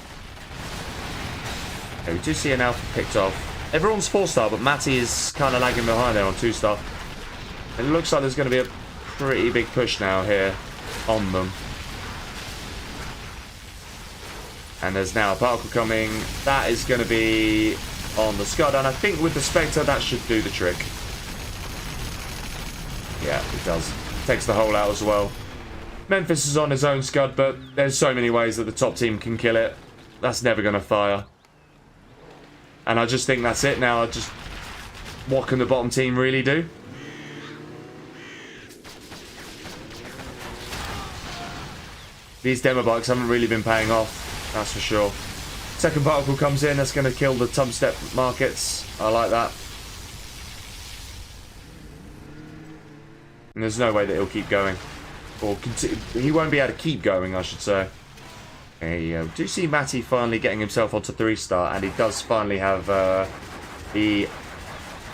Okay, we do see an alpha picked off. Everyone's 4-star, but Matty is kind of lagging behind there on 2-star. It looks like there's going to be a pretty big push now here on them. And there's now a particle coming. That is going to be on the Scud. And I think with the Spectre, that should do the trick. Yeah, it does. Takes the hole out as well. Memphis is on his own Scud, but there's so many ways that the top team can kill it. That's never going to fire. And I just think that's it now. What can the bottom team really do? These demo bikes haven't really been paying off, that's for sure. Second particle comes in, that's going to kill the TumStep markets. I like that. And there's no way that he'll keep going. Or he won't be able to keep going, I should say. There you go. Do you see Matty finally getting himself onto 3-star, and he does finally have the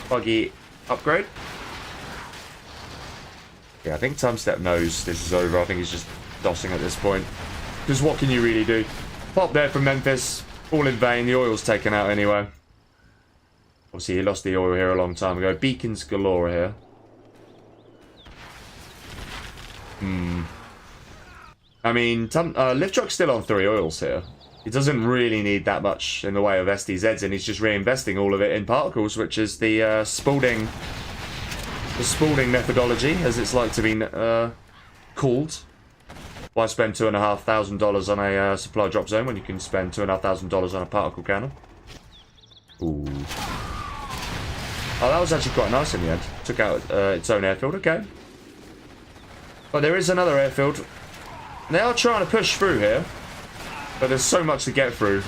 buggy upgrade? Yeah, I think TumStep knows this is over. I think he's just dossing at this point. Because what can you really do? Pop there from Memphis. All in vain. The oil's taken out anyway. Obviously, he lost the oil here a long time ago. Beacons galore here. I mean, LiftTruck's still on 3 oils here. He doesn't really need that much in the way of SDZs, and he's just reinvesting all of it in particles, which is the Spalding methodology, as it's like to be called. Why spend $2,500 on a supply drop zone when you can spend $2,500 on a particle cannon? Ooh. Oh, that was actually quite nice in the end. Took out its own airfield, okay. But there is another airfield. They are trying to push through here, but there's so much to get through.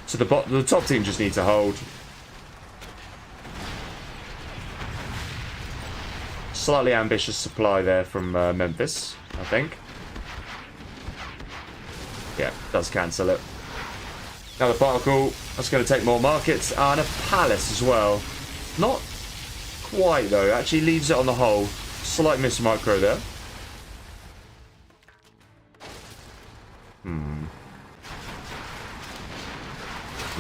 So the top team just need to hold. Slightly ambitious supply there from Memphis, I think. Yeah, does cancel it. Another particle. That's going to take more markets. And a palace as well. Not quite, though. Actually leaves it on the hull. Slight miss micro there. I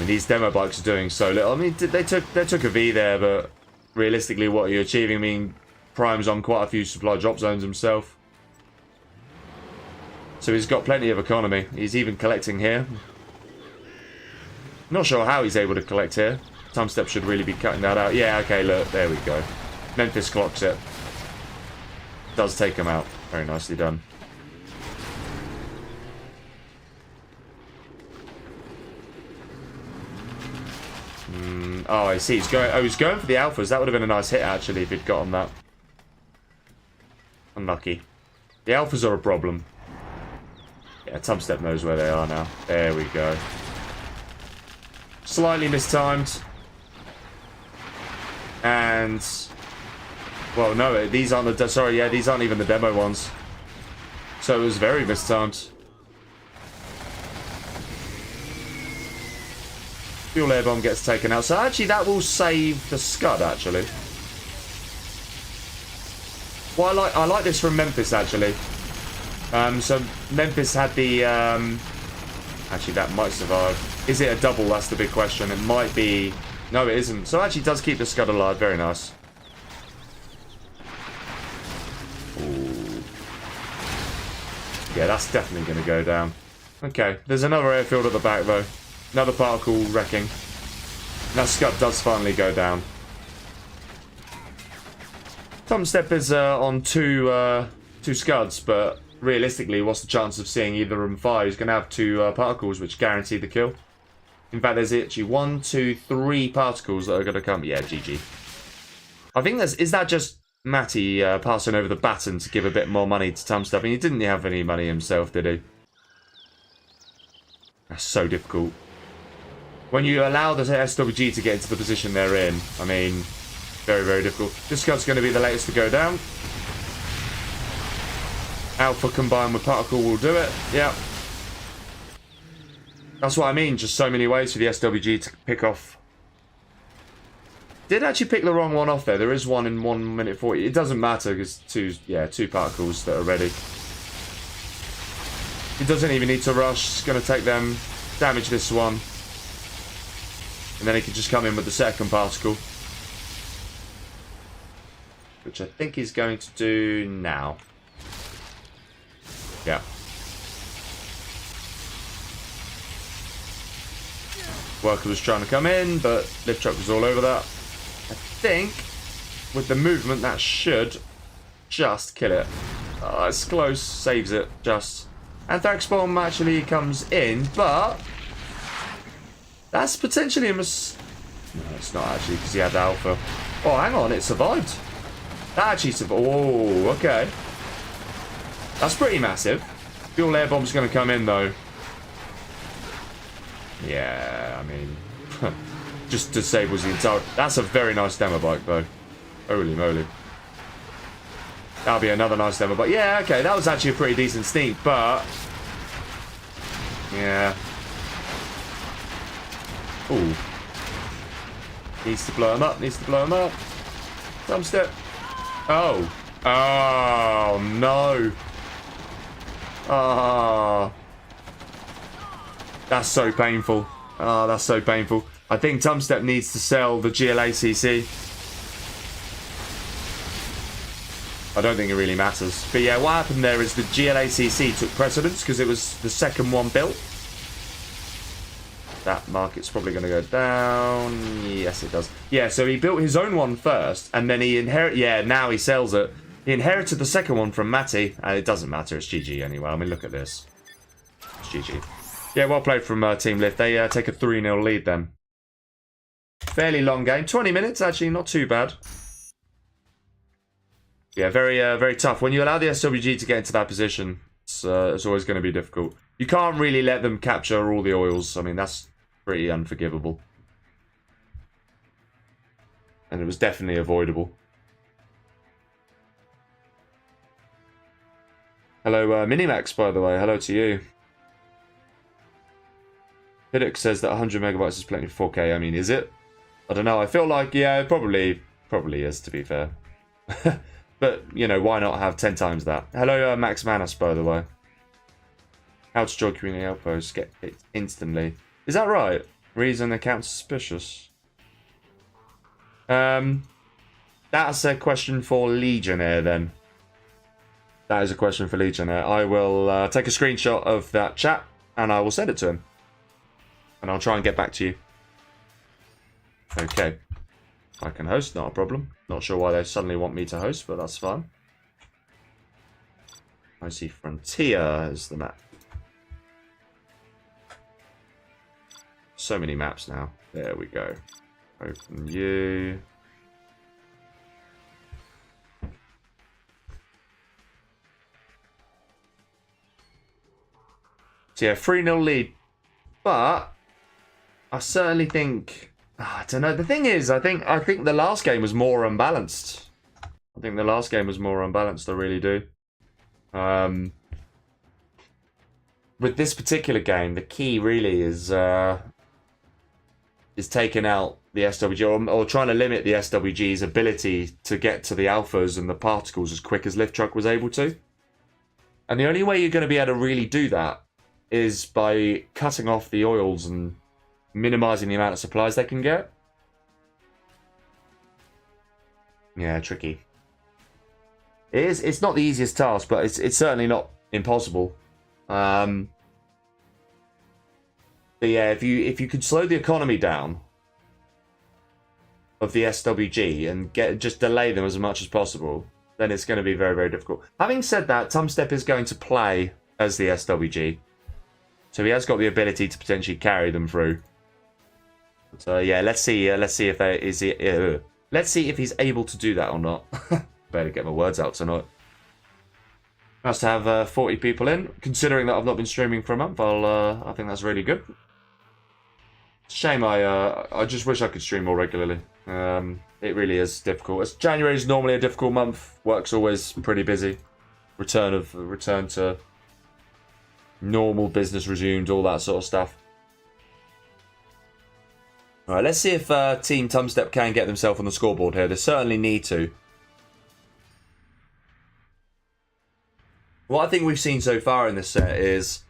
mean, these demo bikes are doing so little. I mean, they took a V there, but realistically, what are you achieving? I mean, Prime's on quite a few supply drop zones himself. So he's got plenty of economy. He's even collecting here. Not sure how he's able to collect here. TumStep should really be cutting that out. Yeah, okay, look, there we go. Memphis clocks it. Does take him out. Very nicely done. Oh, I see. He's going for the alphas. That would have been a nice hit, actually, if he'd gotten that. Unlucky. The alphas are a problem. Yeah, TumStep knows where they are now. There we go. Slightly mistimed. And... well, no, these aren't the... sorry, yeah, these aren't even the demo ones. So it was very mistimed. Fuel air bomb gets taken out. So actually that will save the Scud, actually. Well, I like this from Memphis, actually. So Memphis had the... actually, that might survive. Is it a double? That's the big question. It might be... no, it isn't. So actually it does keep the Scud alive. Very nice. Ooh. Yeah, that's definitely going to go down. Okay, there's another airfield at the back, though. Another particle wrecking. Now Scud does finally go down. TumStep is on two Scuds, but realistically, what's the chance of seeing either of them fire? He's going to have 2 particles, which guarantee the kill. In fact, there's actually 1, 2, 3 particles that are going to come. Yeah, GG. I think is that just Matty passing over the baton to give a bit more money to TumStep? I mean, he didn't have any money himself, did he? That's so difficult. When you allow the SWG to get into the position they're in, I mean, very, very difficult. This Scud's going to be the latest to go down. Alpha combined with particle will do it. Yeah. That's what I mean. Just so many ways for the SWG to pick off. Did actually pick the wrong one off there. There is one in 1 minute 40. It doesn't matter because 2 particles that are ready. He doesn't even need to rush. It's going to take them, damage this one. And then he can just come in with the second particle. which I think he's going to do now. Yeah. Worker was trying to come in, but LiftTruck was all over that. I think with the movement that should just kill it. It's close, saves it just. Anthrax bomb actually comes in, but that's potentially a No, it's not actually, because he had alpha. Oh, hang on, it survived. That actually survived. Oh, okay. That's pretty massive. Fuel air bomb's going to come in though. Yeah, I mean, just disables the entire... That's a very nice demo bike, though. Holy moly. That'll be another nice demo bike. Yeah, okay, that was actually a pretty decent sneak, but... Yeah. Ooh. Needs to blow him up, needs to blow him up. TumStep. Oh. Oh, no. Ah. That's so painful. Oh, that's so painful. I think TumStep needs to sell the GLACC. I don't think it really matters. But yeah, what happened there is the GLACC took precedence because it was the second one built. That market's probably going to go down. Yes, it does. Yeah, so he built his own one first, and then he inherited... Yeah, now he sells it. He inherited the second one from Matty, and it doesn't matter. It's GG anyway. I mean, look at this. It's GG. Yeah, well played from Team Lift. They take a 3-0 lead then. Fairly long game. 20 minutes, actually. Not too bad. Yeah, very tough. When you allow the SWG to get into that position, it's always going to be difficult. You can't really let them capture all the oils. I mean, that's pretty unforgivable. And it was definitely avoidable. Hello, Minimax, by the way. Hello to you. Piddock says that 100 megabytes is plenty for 4K. I mean, is it? I don't know. I feel like, yeah, it probably is, to be fair. But, you know, why not have 10 times that? Hello, Max Manus, by the way. How to join community outposts. Get it instantly. Is that right? Reason account suspicious. That's a question for Legionnaire, then. That is a question for Legionnaire. I will take a screenshot of that chat, and I will send it to him. And I'll try and get back to you. Okay. I can host, not a problem. Not sure why they suddenly want me to host, but that's fine. Icy Frontier is the map. So many maps now. There we go. Open you. So yeah, 3-0 lead. But I certainly think... I don't know. The thing is, I think the last game was more unbalanced. I think the last game was more unbalanced. I really do. With this particular game, the key really is taking out the SWG or trying to limit the SWG's ability to get to the alphas and the particles as quick as LiftTruck was able to. And the only way you're going to be able to really do that is by cutting off the oils and minimizing the amount of supplies they can get. Yeah, tricky. It's not the easiest task, but it's certainly not impossible. But yeah, if you could slow the economy down of the SWG and just delay them as much as possible, then it's going to be very, very difficult. Having said that, TumStep is going to play as the SWG, so he has got the ability to potentially carry them through. So yeah, let's see if let's see if he's able to do that or not. Better get my words out tonight. Nice to have 40 people in. Considering that I've not been streaming for a month, I think that's really good. Shame I just wish I could stream more regularly. It really is difficult. January is normally a difficult month. Work's always pretty busy. Return to normal business resumed, all that sort of stuff. Alright, let's see if Team TumStep can get themselves on the scoreboard here. They certainly need to. What I think we've seen so far in this set is,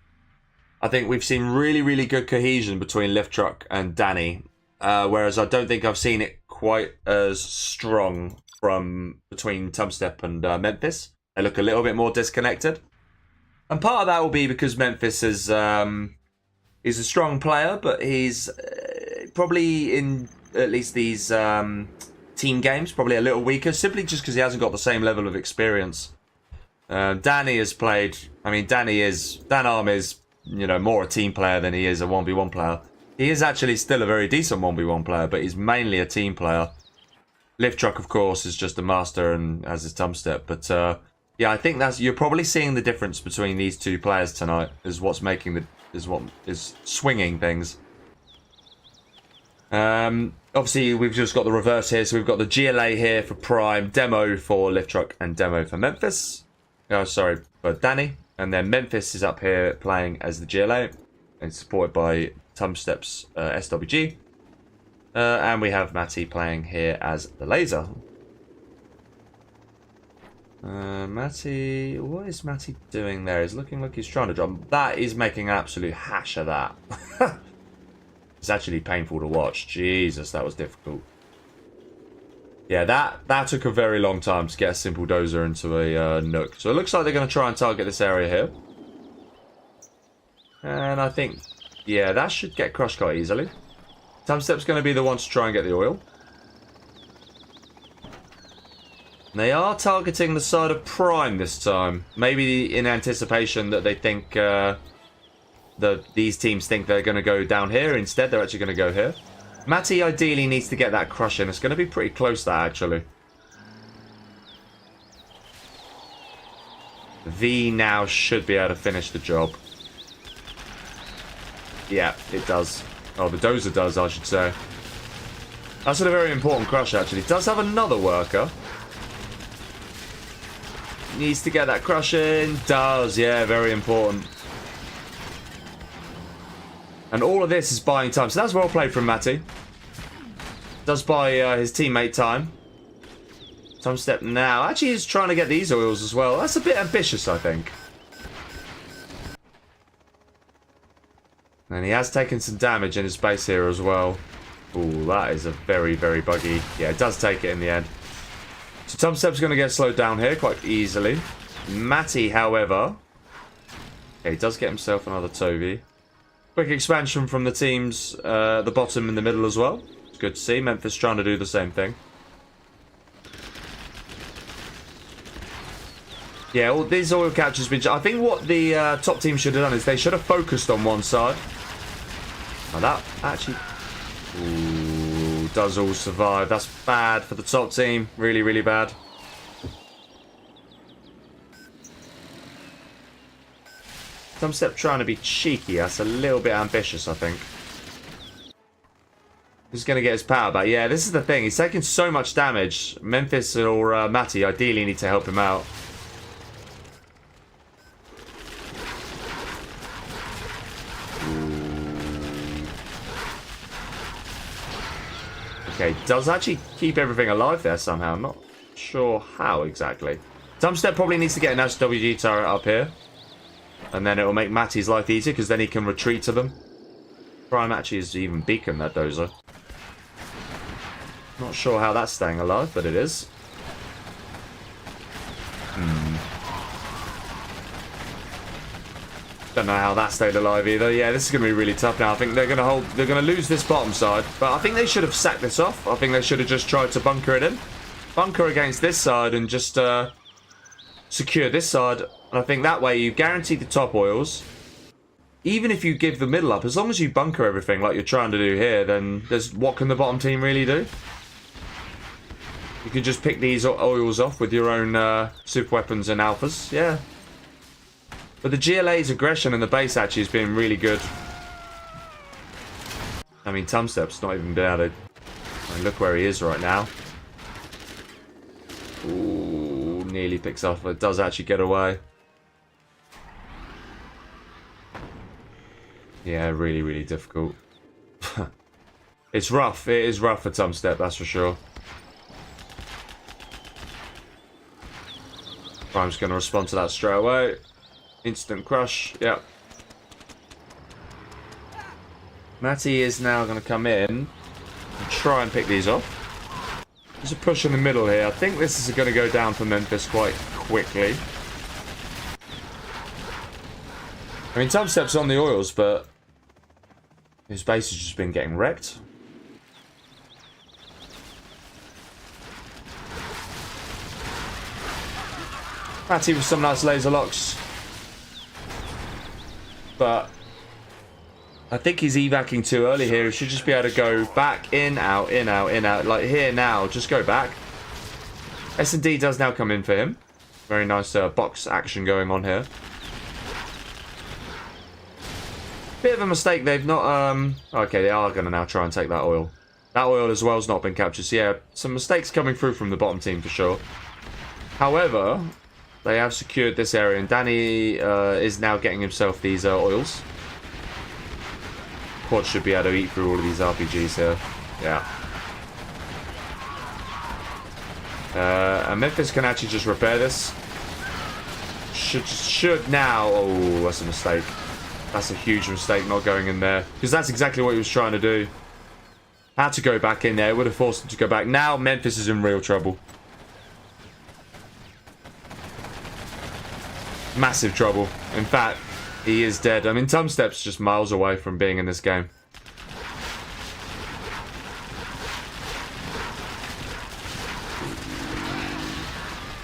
I think we've seen really, really good cohesion between LiftTruck and Danny. Whereas I don't think I've seen it quite as strong from between TumStep and Memphis. They look a little bit more disconnected. And part of that will be because Memphis is a strong player, but he's probably in at least these team games probably a little weaker, simply just because he hasn't got the same level of experience. Danny has played. I mean, Dan Arm is, you know, more a team player than he is a 1v1 player. He is actually still a very decent 1v1 player, but he's mainly a team player. LiftTruck, of course, is just a master and has his TumStep. But yeah, I think you're probably seeing the difference between these two players tonight. Is what's making what is swinging things. Obviously, we've just got the reverse here. So we've got the GLA here for Prime, demo for LiftTruck, and demo for Memphis. Oh, sorry, for Danny. And then Memphis is up here playing as the GLA and supported by TumStep's SWG. And we have Matty playing here as the Laser. Matty, what is Matty doing there? He's looking like he's trying to drop. That is making an absolute hash of that. It's actually painful to watch. Jesus, that was difficult. Yeah, that took a very long time to get a simple dozer into a Nuke. So it looks like they're going to try and target this area here. And I think, yeah, that should get crushed quite easily. TumStep's going to be the one to try and get the oil. They are targeting the side of Prime this time. Maybe in anticipation that they think these teams think they're going to go down here. Instead, they're actually going to go here. Matty ideally needs to get that crush in. It's going to be pretty close, that, actually. V now should be able to finish the job. Yeah, it does. Oh, the dozer does, I should say. That's a very important crush, actually. It does have another worker. Needs to get that crush in. Does, yeah, very important. And all of this is buying time. So that's well played from Matty. Does buy his teammate time. TumStep now. Actually, he's trying to get these oils as well. That's a bit ambitious, I think. And he has taken some damage in his base here as well. Ooh, that is a very, very buggy. Yeah, it does take it in the end. So TumStep's going to get slowed down here quite easily. Matty, however... Okay, he does get himself another Toby. Quick expansion from the teams, the bottom and the middle as well. It's good to see. Memphis trying to do the same thing. Yeah, all these oil captures been... I think what the top team should have done is they should have focused on one side. Now that actually... Ooh, does all survive. That's bad for the top team. Really, really bad. TumStep trying to be cheeky. That's a little bit ambitious, I think. He's going to get his power back. Yeah, this is the thing. He's taking so much damage. Memphis or Matty ideally need to help him out. Okay, does actually keep everything alive there somehow. Not sure how exactly. TumStep probably needs to get an SWG turret up here. And then it will make Matty's life easier because then he can retreat to them. Prime actually is even beacon that dozer. Not sure how that's staying alive, but it is. Don't know how that stayed alive either. Yeah, this is going to be really tough now. I think they're going to lose this bottom side. But I think they should have sacked this off. I think they should have just tried to bunker it in. Bunker against this side and just secure this side. And I think that way you guarantee the top oils. Even if you give the middle up, as long as you bunker everything like you're trying to do here, then what can the bottom team really do? You can just pick these oils off with your own super weapons and alphas. Yeah. But the GLA's aggression in the base actually has been really good. I mean, TumStep's not even been able to... I mean, look where he is right now. Ooh, nearly picks off, but does actually get away. Yeah, really, really difficult. It's rough. It is rough for TumStep, that's for sure. Prime's going to respond to that straight away. Instant crush. Yep. Matty is now going to come in and try and pick these off. There's a push in the middle here. I think this is going to go down for Memphis quite quickly. I mean, TumStep's on the oils, but his base has just been getting wrecked. Matty with some nice laser locks. But I think he's evacing too early here. He should just be able to go back, in, out, in, out, in, out. Like here now, just go back. S&D does now come in for him. Very nice box action going on here. Bit of a mistake. They've not... Okay, they are going to now try and take that oil. That oil as well has not been captured. So yeah, some mistakes coming through from the bottom team for sure. However, they have secured this area. And Danny is now getting himself these oils. Quad should be able to eat through all of these RPGs here. Yeah. And Memphis can actually just repair this. Should now... Oh, that's a mistake. That's a huge mistake not going in there. Because that's exactly what he was trying to do. Had to go back in there. It would have forced him to go back. Now Memphis is in real trouble. Massive trouble. In fact, he is dead. I mean, TumStep's just miles away from being in this game.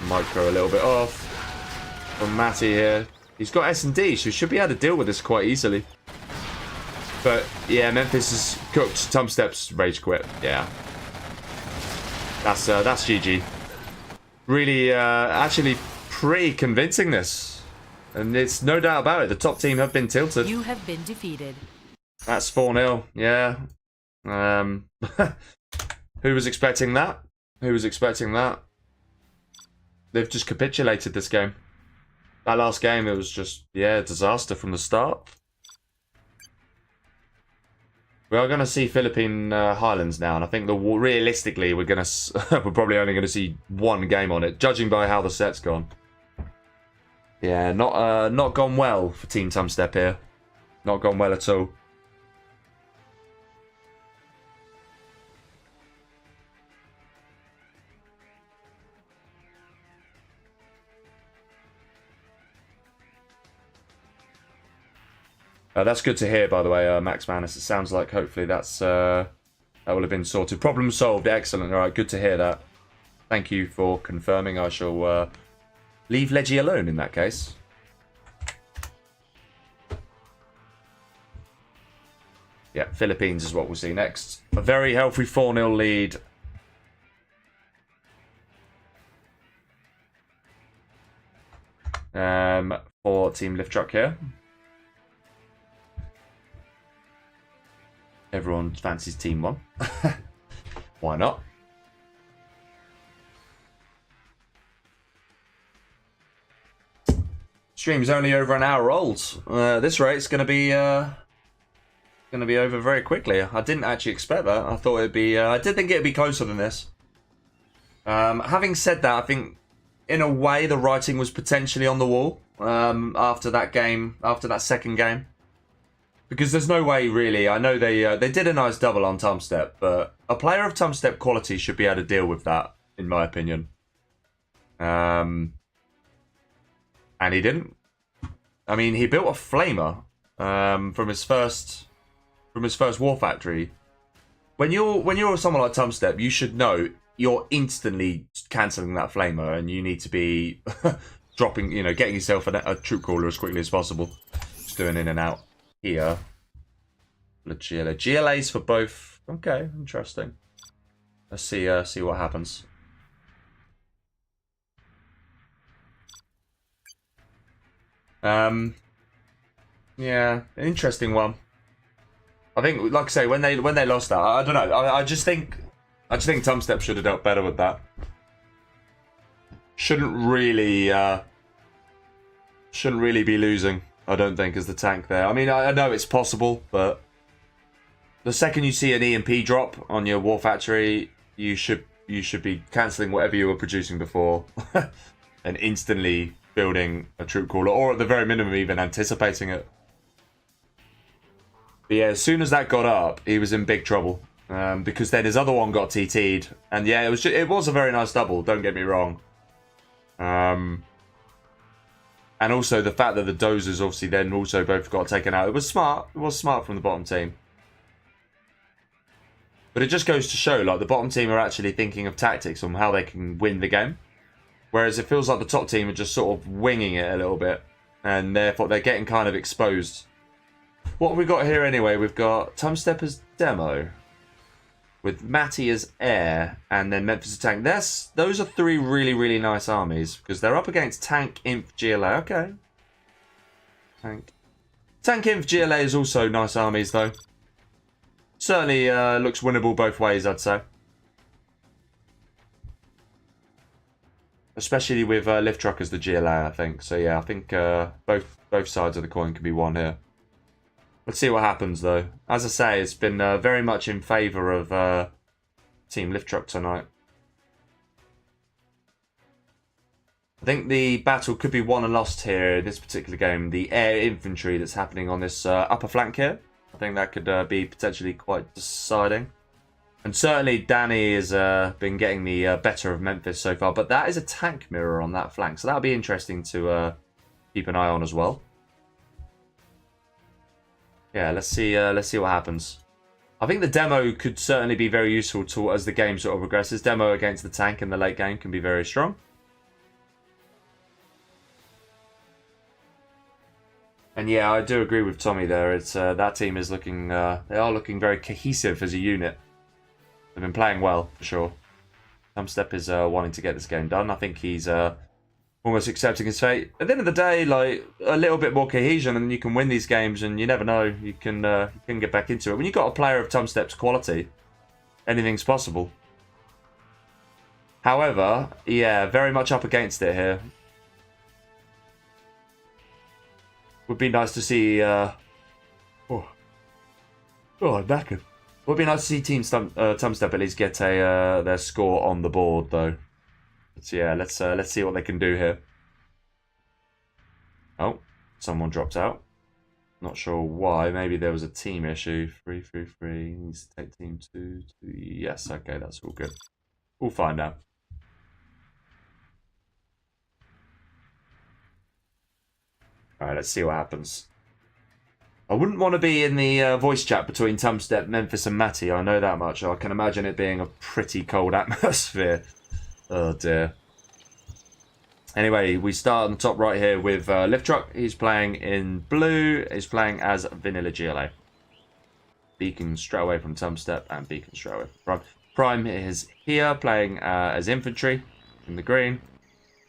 Micro a little bit off from Matty here. He's got S&D, so he should be able to deal with this quite easily. But yeah, Memphis is cooked. TumStep's rage quit. Yeah, that's GG. Really, actually, pretty convincing this, and it's no doubt about it. The top team have been tilted. You have been defeated. That's 4-0. Yeah. Who was expecting that? Who was expecting that? They've just capitulated this game. That last game, it was just, yeah, disaster from the start. We are going to see Philippine Highlands now, and I think realistically, we're probably only going to see one game on it, judging by how the set's gone. Yeah, not gone well for Team TumStep here. Not gone well at all. That's good to hear, by the way, Max Manus. It sounds like hopefully that will have been sorted. Problem solved. Excellent. All right, good to hear that. Thank you for confirming. I shall leave Leggy alone in that case. Yeah, Philippines is what we'll see next. A very healthy 4-0 lead. For Team LiftTruck here. Everyone fancies Team 1. Why not? Stream's only over an hour old. This rate's going to be over very quickly. I didn't actually expect that. I thought it'd be. I did think it'd be closer than this. Having said that, I think in a way the writing was potentially on the wall after that game, after that second game. Because there's no way, really. I know they did a nice double on TumStep, but a player of TumStep quality should be able to deal with that, in my opinion. And he didn't. I mean, he built a flamer from his first war factory. When you're someone like TumStep, you should know you're instantly cancelling that flamer, and you need to be dropping, getting yourself a troop crawler as quickly as possible. Just doing in and out. Here, GLAs for both. Okay, interesting. Let's see what happens. Yeah, interesting one. I think, like I say, when they lost that, I don't know. I just think TumStep should have dealt better with that. Shouldn't really be losing. I don't think, as the tank there. I mean, I know it's possible, but the second you see an EMP drop on your war factory, you should be cancelling whatever you were producing before and instantly building a troop crawler, or at the very minimum even anticipating it. But yeah, as soon as that got up, he was in big trouble. because then his other one got TT'd. And yeah, it was a very nice double, don't get me wrong. And also the fact that the dozers obviously then also both got taken out. It was smart. It was smart from the bottom team. But it just goes to show, like, the bottom team are actually thinking of tactics on how they can win the game. Whereas it feels like the top team are just sort of winging it a little bit. And therefore they're getting kind of exposed. What have we got here anyway? We've got TumStep as Demo. With Matty as Air. And then Memphis as Tank. Those are three really, really nice armies. Because they're up against Tank, Inf, GLA. Okay. Tank, Inf, GLA is also nice armies though. Certainly looks winnable both ways, I'd say. Especially with LiftTruck as the GLA, I think. So yeah, I think both sides of the coin can be won here. Let's see what happens, though. As I say, it's been very much in favour of Team LiftTruck tonight. I think the battle could be won and lost here in this particular game. The air infantry that's happening on this upper flank here. I think that could be potentially quite deciding. And certainly Danny has been getting the better of Memphis so far. But that is a tank mirror on that flank. So that'll be interesting to keep an eye on as well. Yeah, let's see what happens. I think the demo could certainly be very useful to as the game sort of progresses. Demo against the tank in the late game can be very strong. And yeah, I do agree with Tommy there. It's that team is looking they are looking very cohesive as a unit. They've been playing well for sure. TumStep is wanting to get this game done. I think he's almost accepting his fate. At the end of the day, like a little bit more cohesion, and you can win these games. And you never know, you can get back into it. When you've got a player of TumStep's quality, anything's possible. However, yeah, very much up against it here. Would be nice to see. Knackered. Would be nice to see Team TumStep at least get their score on the board, though. But yeah, let's see what they can do here. Oh, someone dropped out. Not sure why. Maybe there was a team issue. 3-3-3 needs to take team 2. Yes, okay, that's all good. We'll find out. Alright, let's see what happens. I wouldn't want to be in the voice chat between TumStep, Memphis and Matty. I know that much. I can imagine it being a pretty cold atmosphere. Oh dear. Anyway, we start on the top right here with LiftTruck. He's playing in blue. He's playing as Vanilla GLA. Beacon straight away from TumStep and Beacon straight away from Prime is here playing as infantry in the green.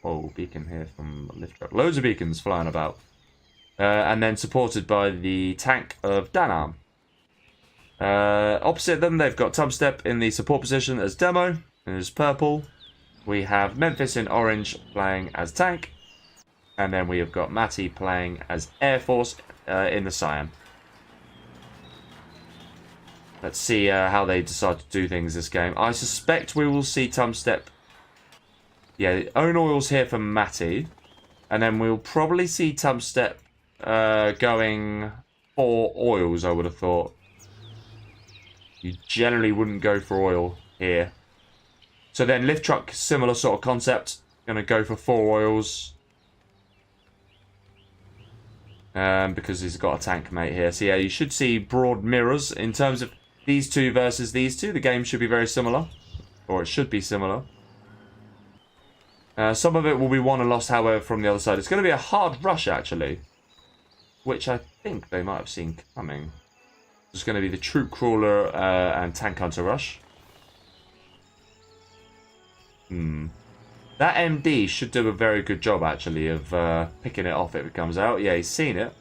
Oh, Beacon here from LiftTruck. Loads of beacons flying about. And then supported by the tank of Danarm. Opposite them, they've got TumStep in the support position as Demo. As purple. We have Memphis in orange playing as tank. And then we have got Matty playing as Air Force in the cyan. Let's see how they decide to do things this game. I suspect we will see TumStep. Yeah, own oils here for Matty. And then we'll probably see TumStep going for oils, I would have thought. You generally wouldn't go for oil here. So then LiftTruck, similar sort of concept. Going to go for 4 oils. Because he's got a tank mate here. So yeah, you should see broad mirrors in terms of these two versus these two. The game should be very similar. Or it should be similar. Some of it will be won and lost, however, from the other side. It's going to be a hard rush, actually. Which I think they might have seen coming. It's going to be the Troop Crawler and Tank Hunter rush. That MD should do a very good job, actually, of picking it off if it comes out. Yeah, he's seen it.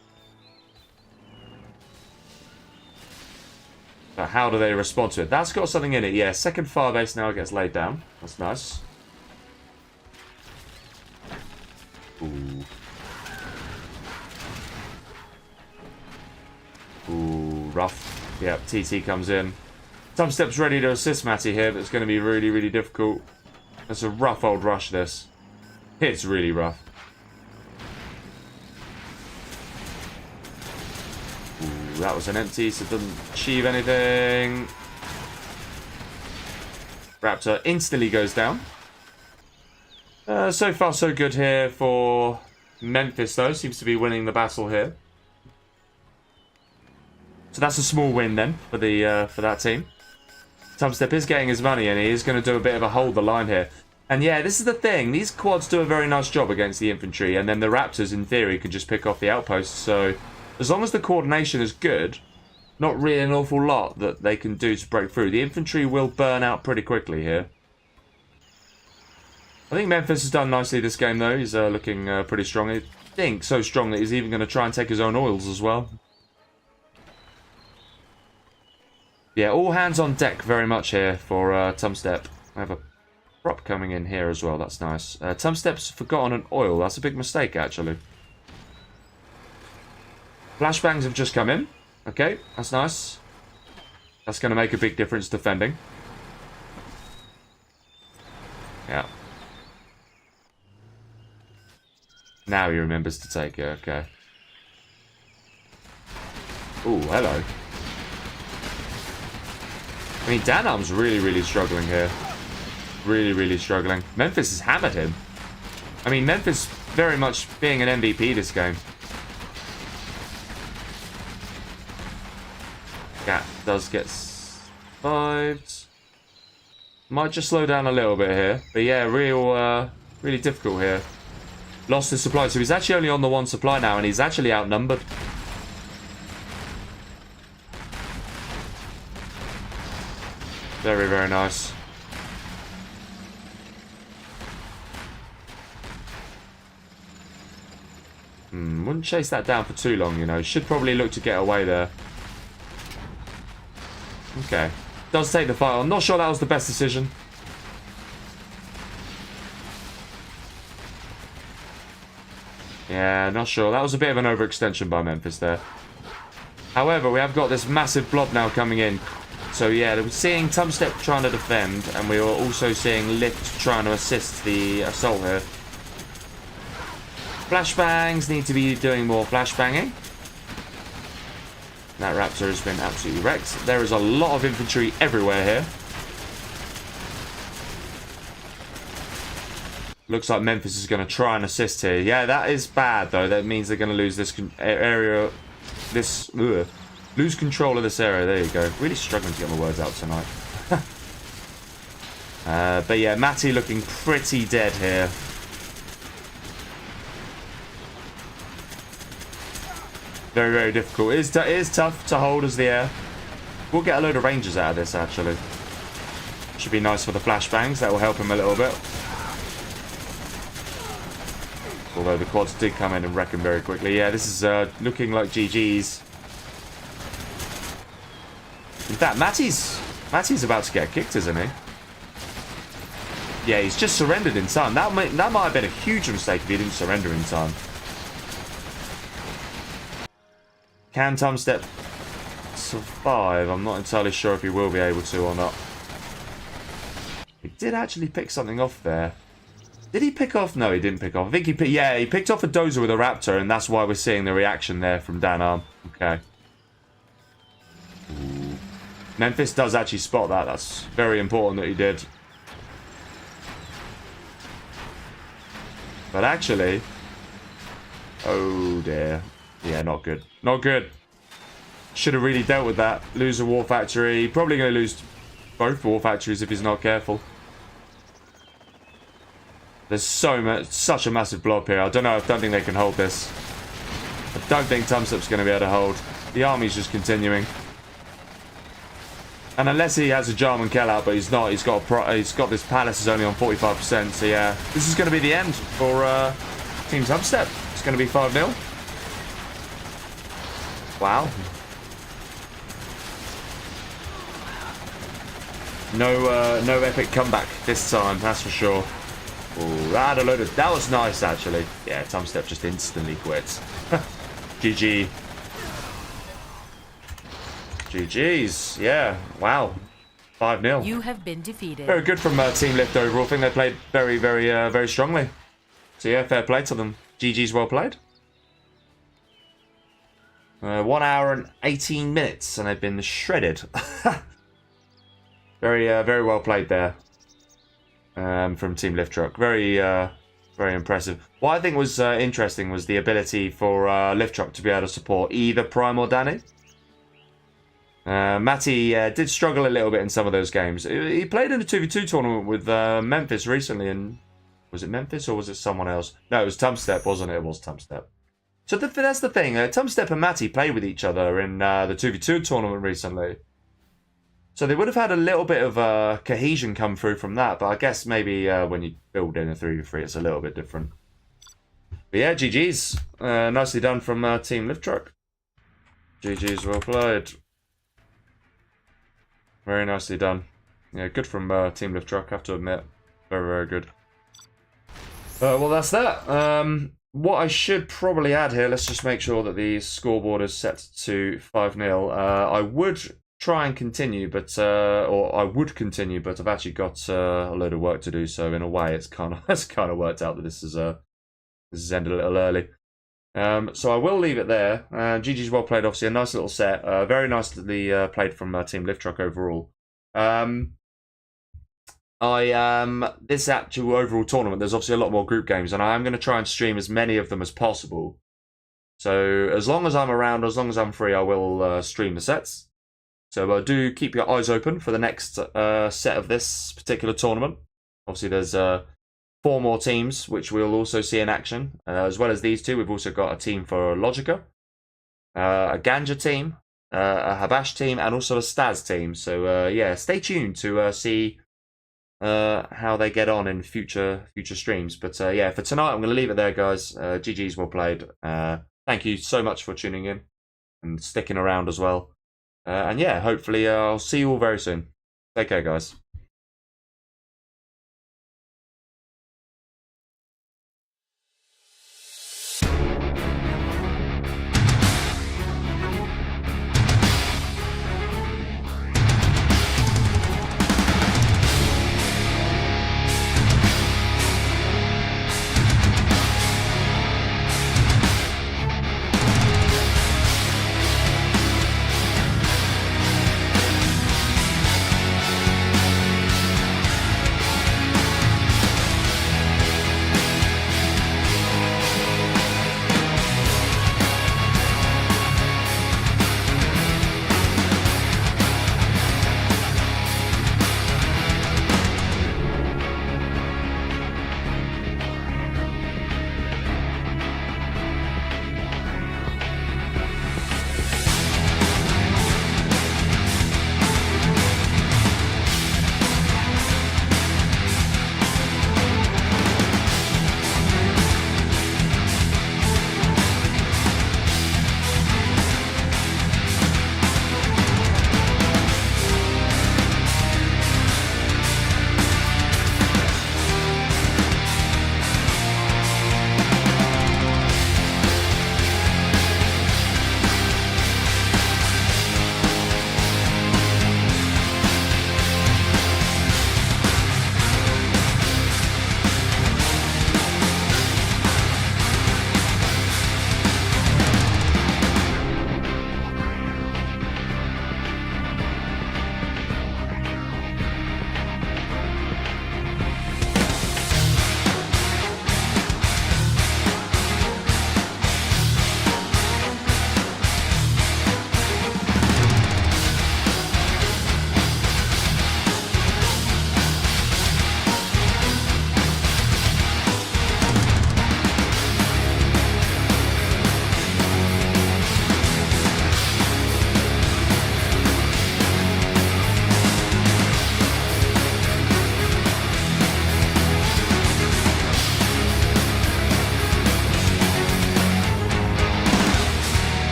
But how do they respond to it? That's got something in it. Yeah, second firebase now gets laid down. That's nice. Ooh. Ooh, rough. Yep, TT comes in. TumStep's ready to assist Matty here, but it's going to be really, really difficult. It's a rough old rush, this. It's really rough. Ooh, that was an empty, so it doesn't achieve anything. Raptor instantly goes down. So far so good here for Memphis though. Seems to be winning the battle here. So that's a small win then for that team. TumStep is getting his money and he is going to do a bit of a hold the line here. And yeah, this is the thing. These quads do a very nice job against the infantry, and then the Raptors, in theory, could just pick off the outposts. So as long as the coordination is good, not really an awful lot that they can do to break through. The infantry will burn out pretty quickly here. I think Memphis has done nicely this game, though. He's looking pretty strong. I think so strong that he's even going to try and take his own oils as well. Yeah, all hands on deck very much here for TumStep. I have a prop coming in here as well. That's nice. TumStep's forgotten an oil. That's a big mistake, actually. Flashbangs have just come in. Okay, that's nice. That's going to make a big difference defending. Yeah. Now he remembers to take it. Okay. Ooh, hello. I mean, Danarm's really struggling here. Really struggling. Memphis has hammered him. I mean, Memphis very much being an MVP this game. Cat does get survived. Might just slow down a little bit here. But yeah, really difficult here. Lost his supply. So he's actually only on the one supply now, and he's actually outnumbered. Very nice. Wouldn't chase that down for too long, you know. Should probably look to get away there. Okay. Does take the fight. I'm not sure that was the best decision. Yeah, not sure. That was a bit of an overextension by Memphis there. However, we have got this massive blob now coming in. So yeah, we're seeing TumStep trying to defend, and we are also seeing Lift trying to assist the assault here. Flashbangs need to be doing more flashbanging. That Raptor has been absolutely wrecked. There is a lot of infantry everywhere here. Looks like Memphis is going to try and assist here. Yeah, that is bad though. That means they're going to lose this area. Lose control of this area. There you go. Really struggling to get my words out tonight. But yeah, Matty looking pretty dead here. Very difficult. It is tough to hold as the air. We'll get a load of rangers out of this, actually. Should be nice for the flashbangs. That will help him a little bit. Although the quads did come in and wreck him very quickly. Yeah, this is looking like GG's. In fact, Matty's about to get kicked, isn't he? Yeah, he's just surrendered in time. That might have been a huge mistake if he didn't surrender in time. Can TumStep survive? I'm not entirely sure if he will be able to or not. He did actually pick something off there. Did he pick off? No, he didn't pick off. I think he picked off a dozer with a Raptor, and that's why we're seeing the reaction there from Danarm. Okay. Ooh. Memphis does actually spot that. That's very important that he did. But actually... Oh dear. Yeah, not good. Not good. Should have really dealt with that. Lose a war factory. Probably going to lose both war factories if he's not careful. There's such a massive blob here. I don't think they can hold this. I don't think TumStep's going to be able to hold. The army's just continuing. And unless he has a Jarman Kell out, but he's not. He's got this palace is only on 45%. So yeah, this is going to be the end for Team TumStep. It's going to be 5-0. Wow. No epic comeback this time, that's for sure. Ooh, that was nice actually. Yeah, TumStep just instantly quits. GG. GG's. Yeah. Wow. 5-0. You have been defeated. Very good from Team Lift overall. I think they played very strongly. So yeah, fair play to them. GG's well played. 1 hour and 18 minutes, and they've been shredded. Very well played there. from Team LiftTruck. Very impressive. What I think was interesting was the ability for LiftTruck to be able to support either Prime or Danny. Matty did struggle a little bit in some of those games. He played in a 2v2 tournament with Memphis recently, and was it Memphis or was it someone else? No, it was TumStep, wasn't it? It was TumStep. So that's the thing. TumStep and Matty played with each other in the 2v2 tournament recently. So they would have had a little bit of cohesion come through from that, but I guess maybe when you build in a 3v3, it's a little bit different. But yeah, GG's. Nicely done from Team LiftTruck. GG's, well played. Very nicely done. Yeah, good from Team LiftTruck, I have to admit. Very, very good. Well, that's that. What I should probably add here, let's just make sure that the scoreboard is set to 5-0. I would try and continue, but or I would continue, but I've actually got a load of work to do. So in a way, it's kind of worked out that this is ended a little early. So I will leave it there. GG's well played. Obviously, a nice little set. Very nicely played from Team LiftTruck overall. This actual overall tournament, there's obviously a lot more group games, and I am going to try and stream as many of them as possible. So as long as I'm around, as long as I'm free, I will stream the sets. So do keep your eyes open for the next set of this particular tournament. Obviously, there's 4 more teams, which we'll also see in action. As well as these two, we've also got a team for Logica, a Ganja team, a Habash team, and also a Staz team. So yeah, stay tuned to see how they get on in future streams. But yeah, for tonight, I'm going to leave it there, guys. GG's well played. Thank you so much for tuning in and sticking around as well. And yeah, hopefully I'll see you all very soon. Take care, guys.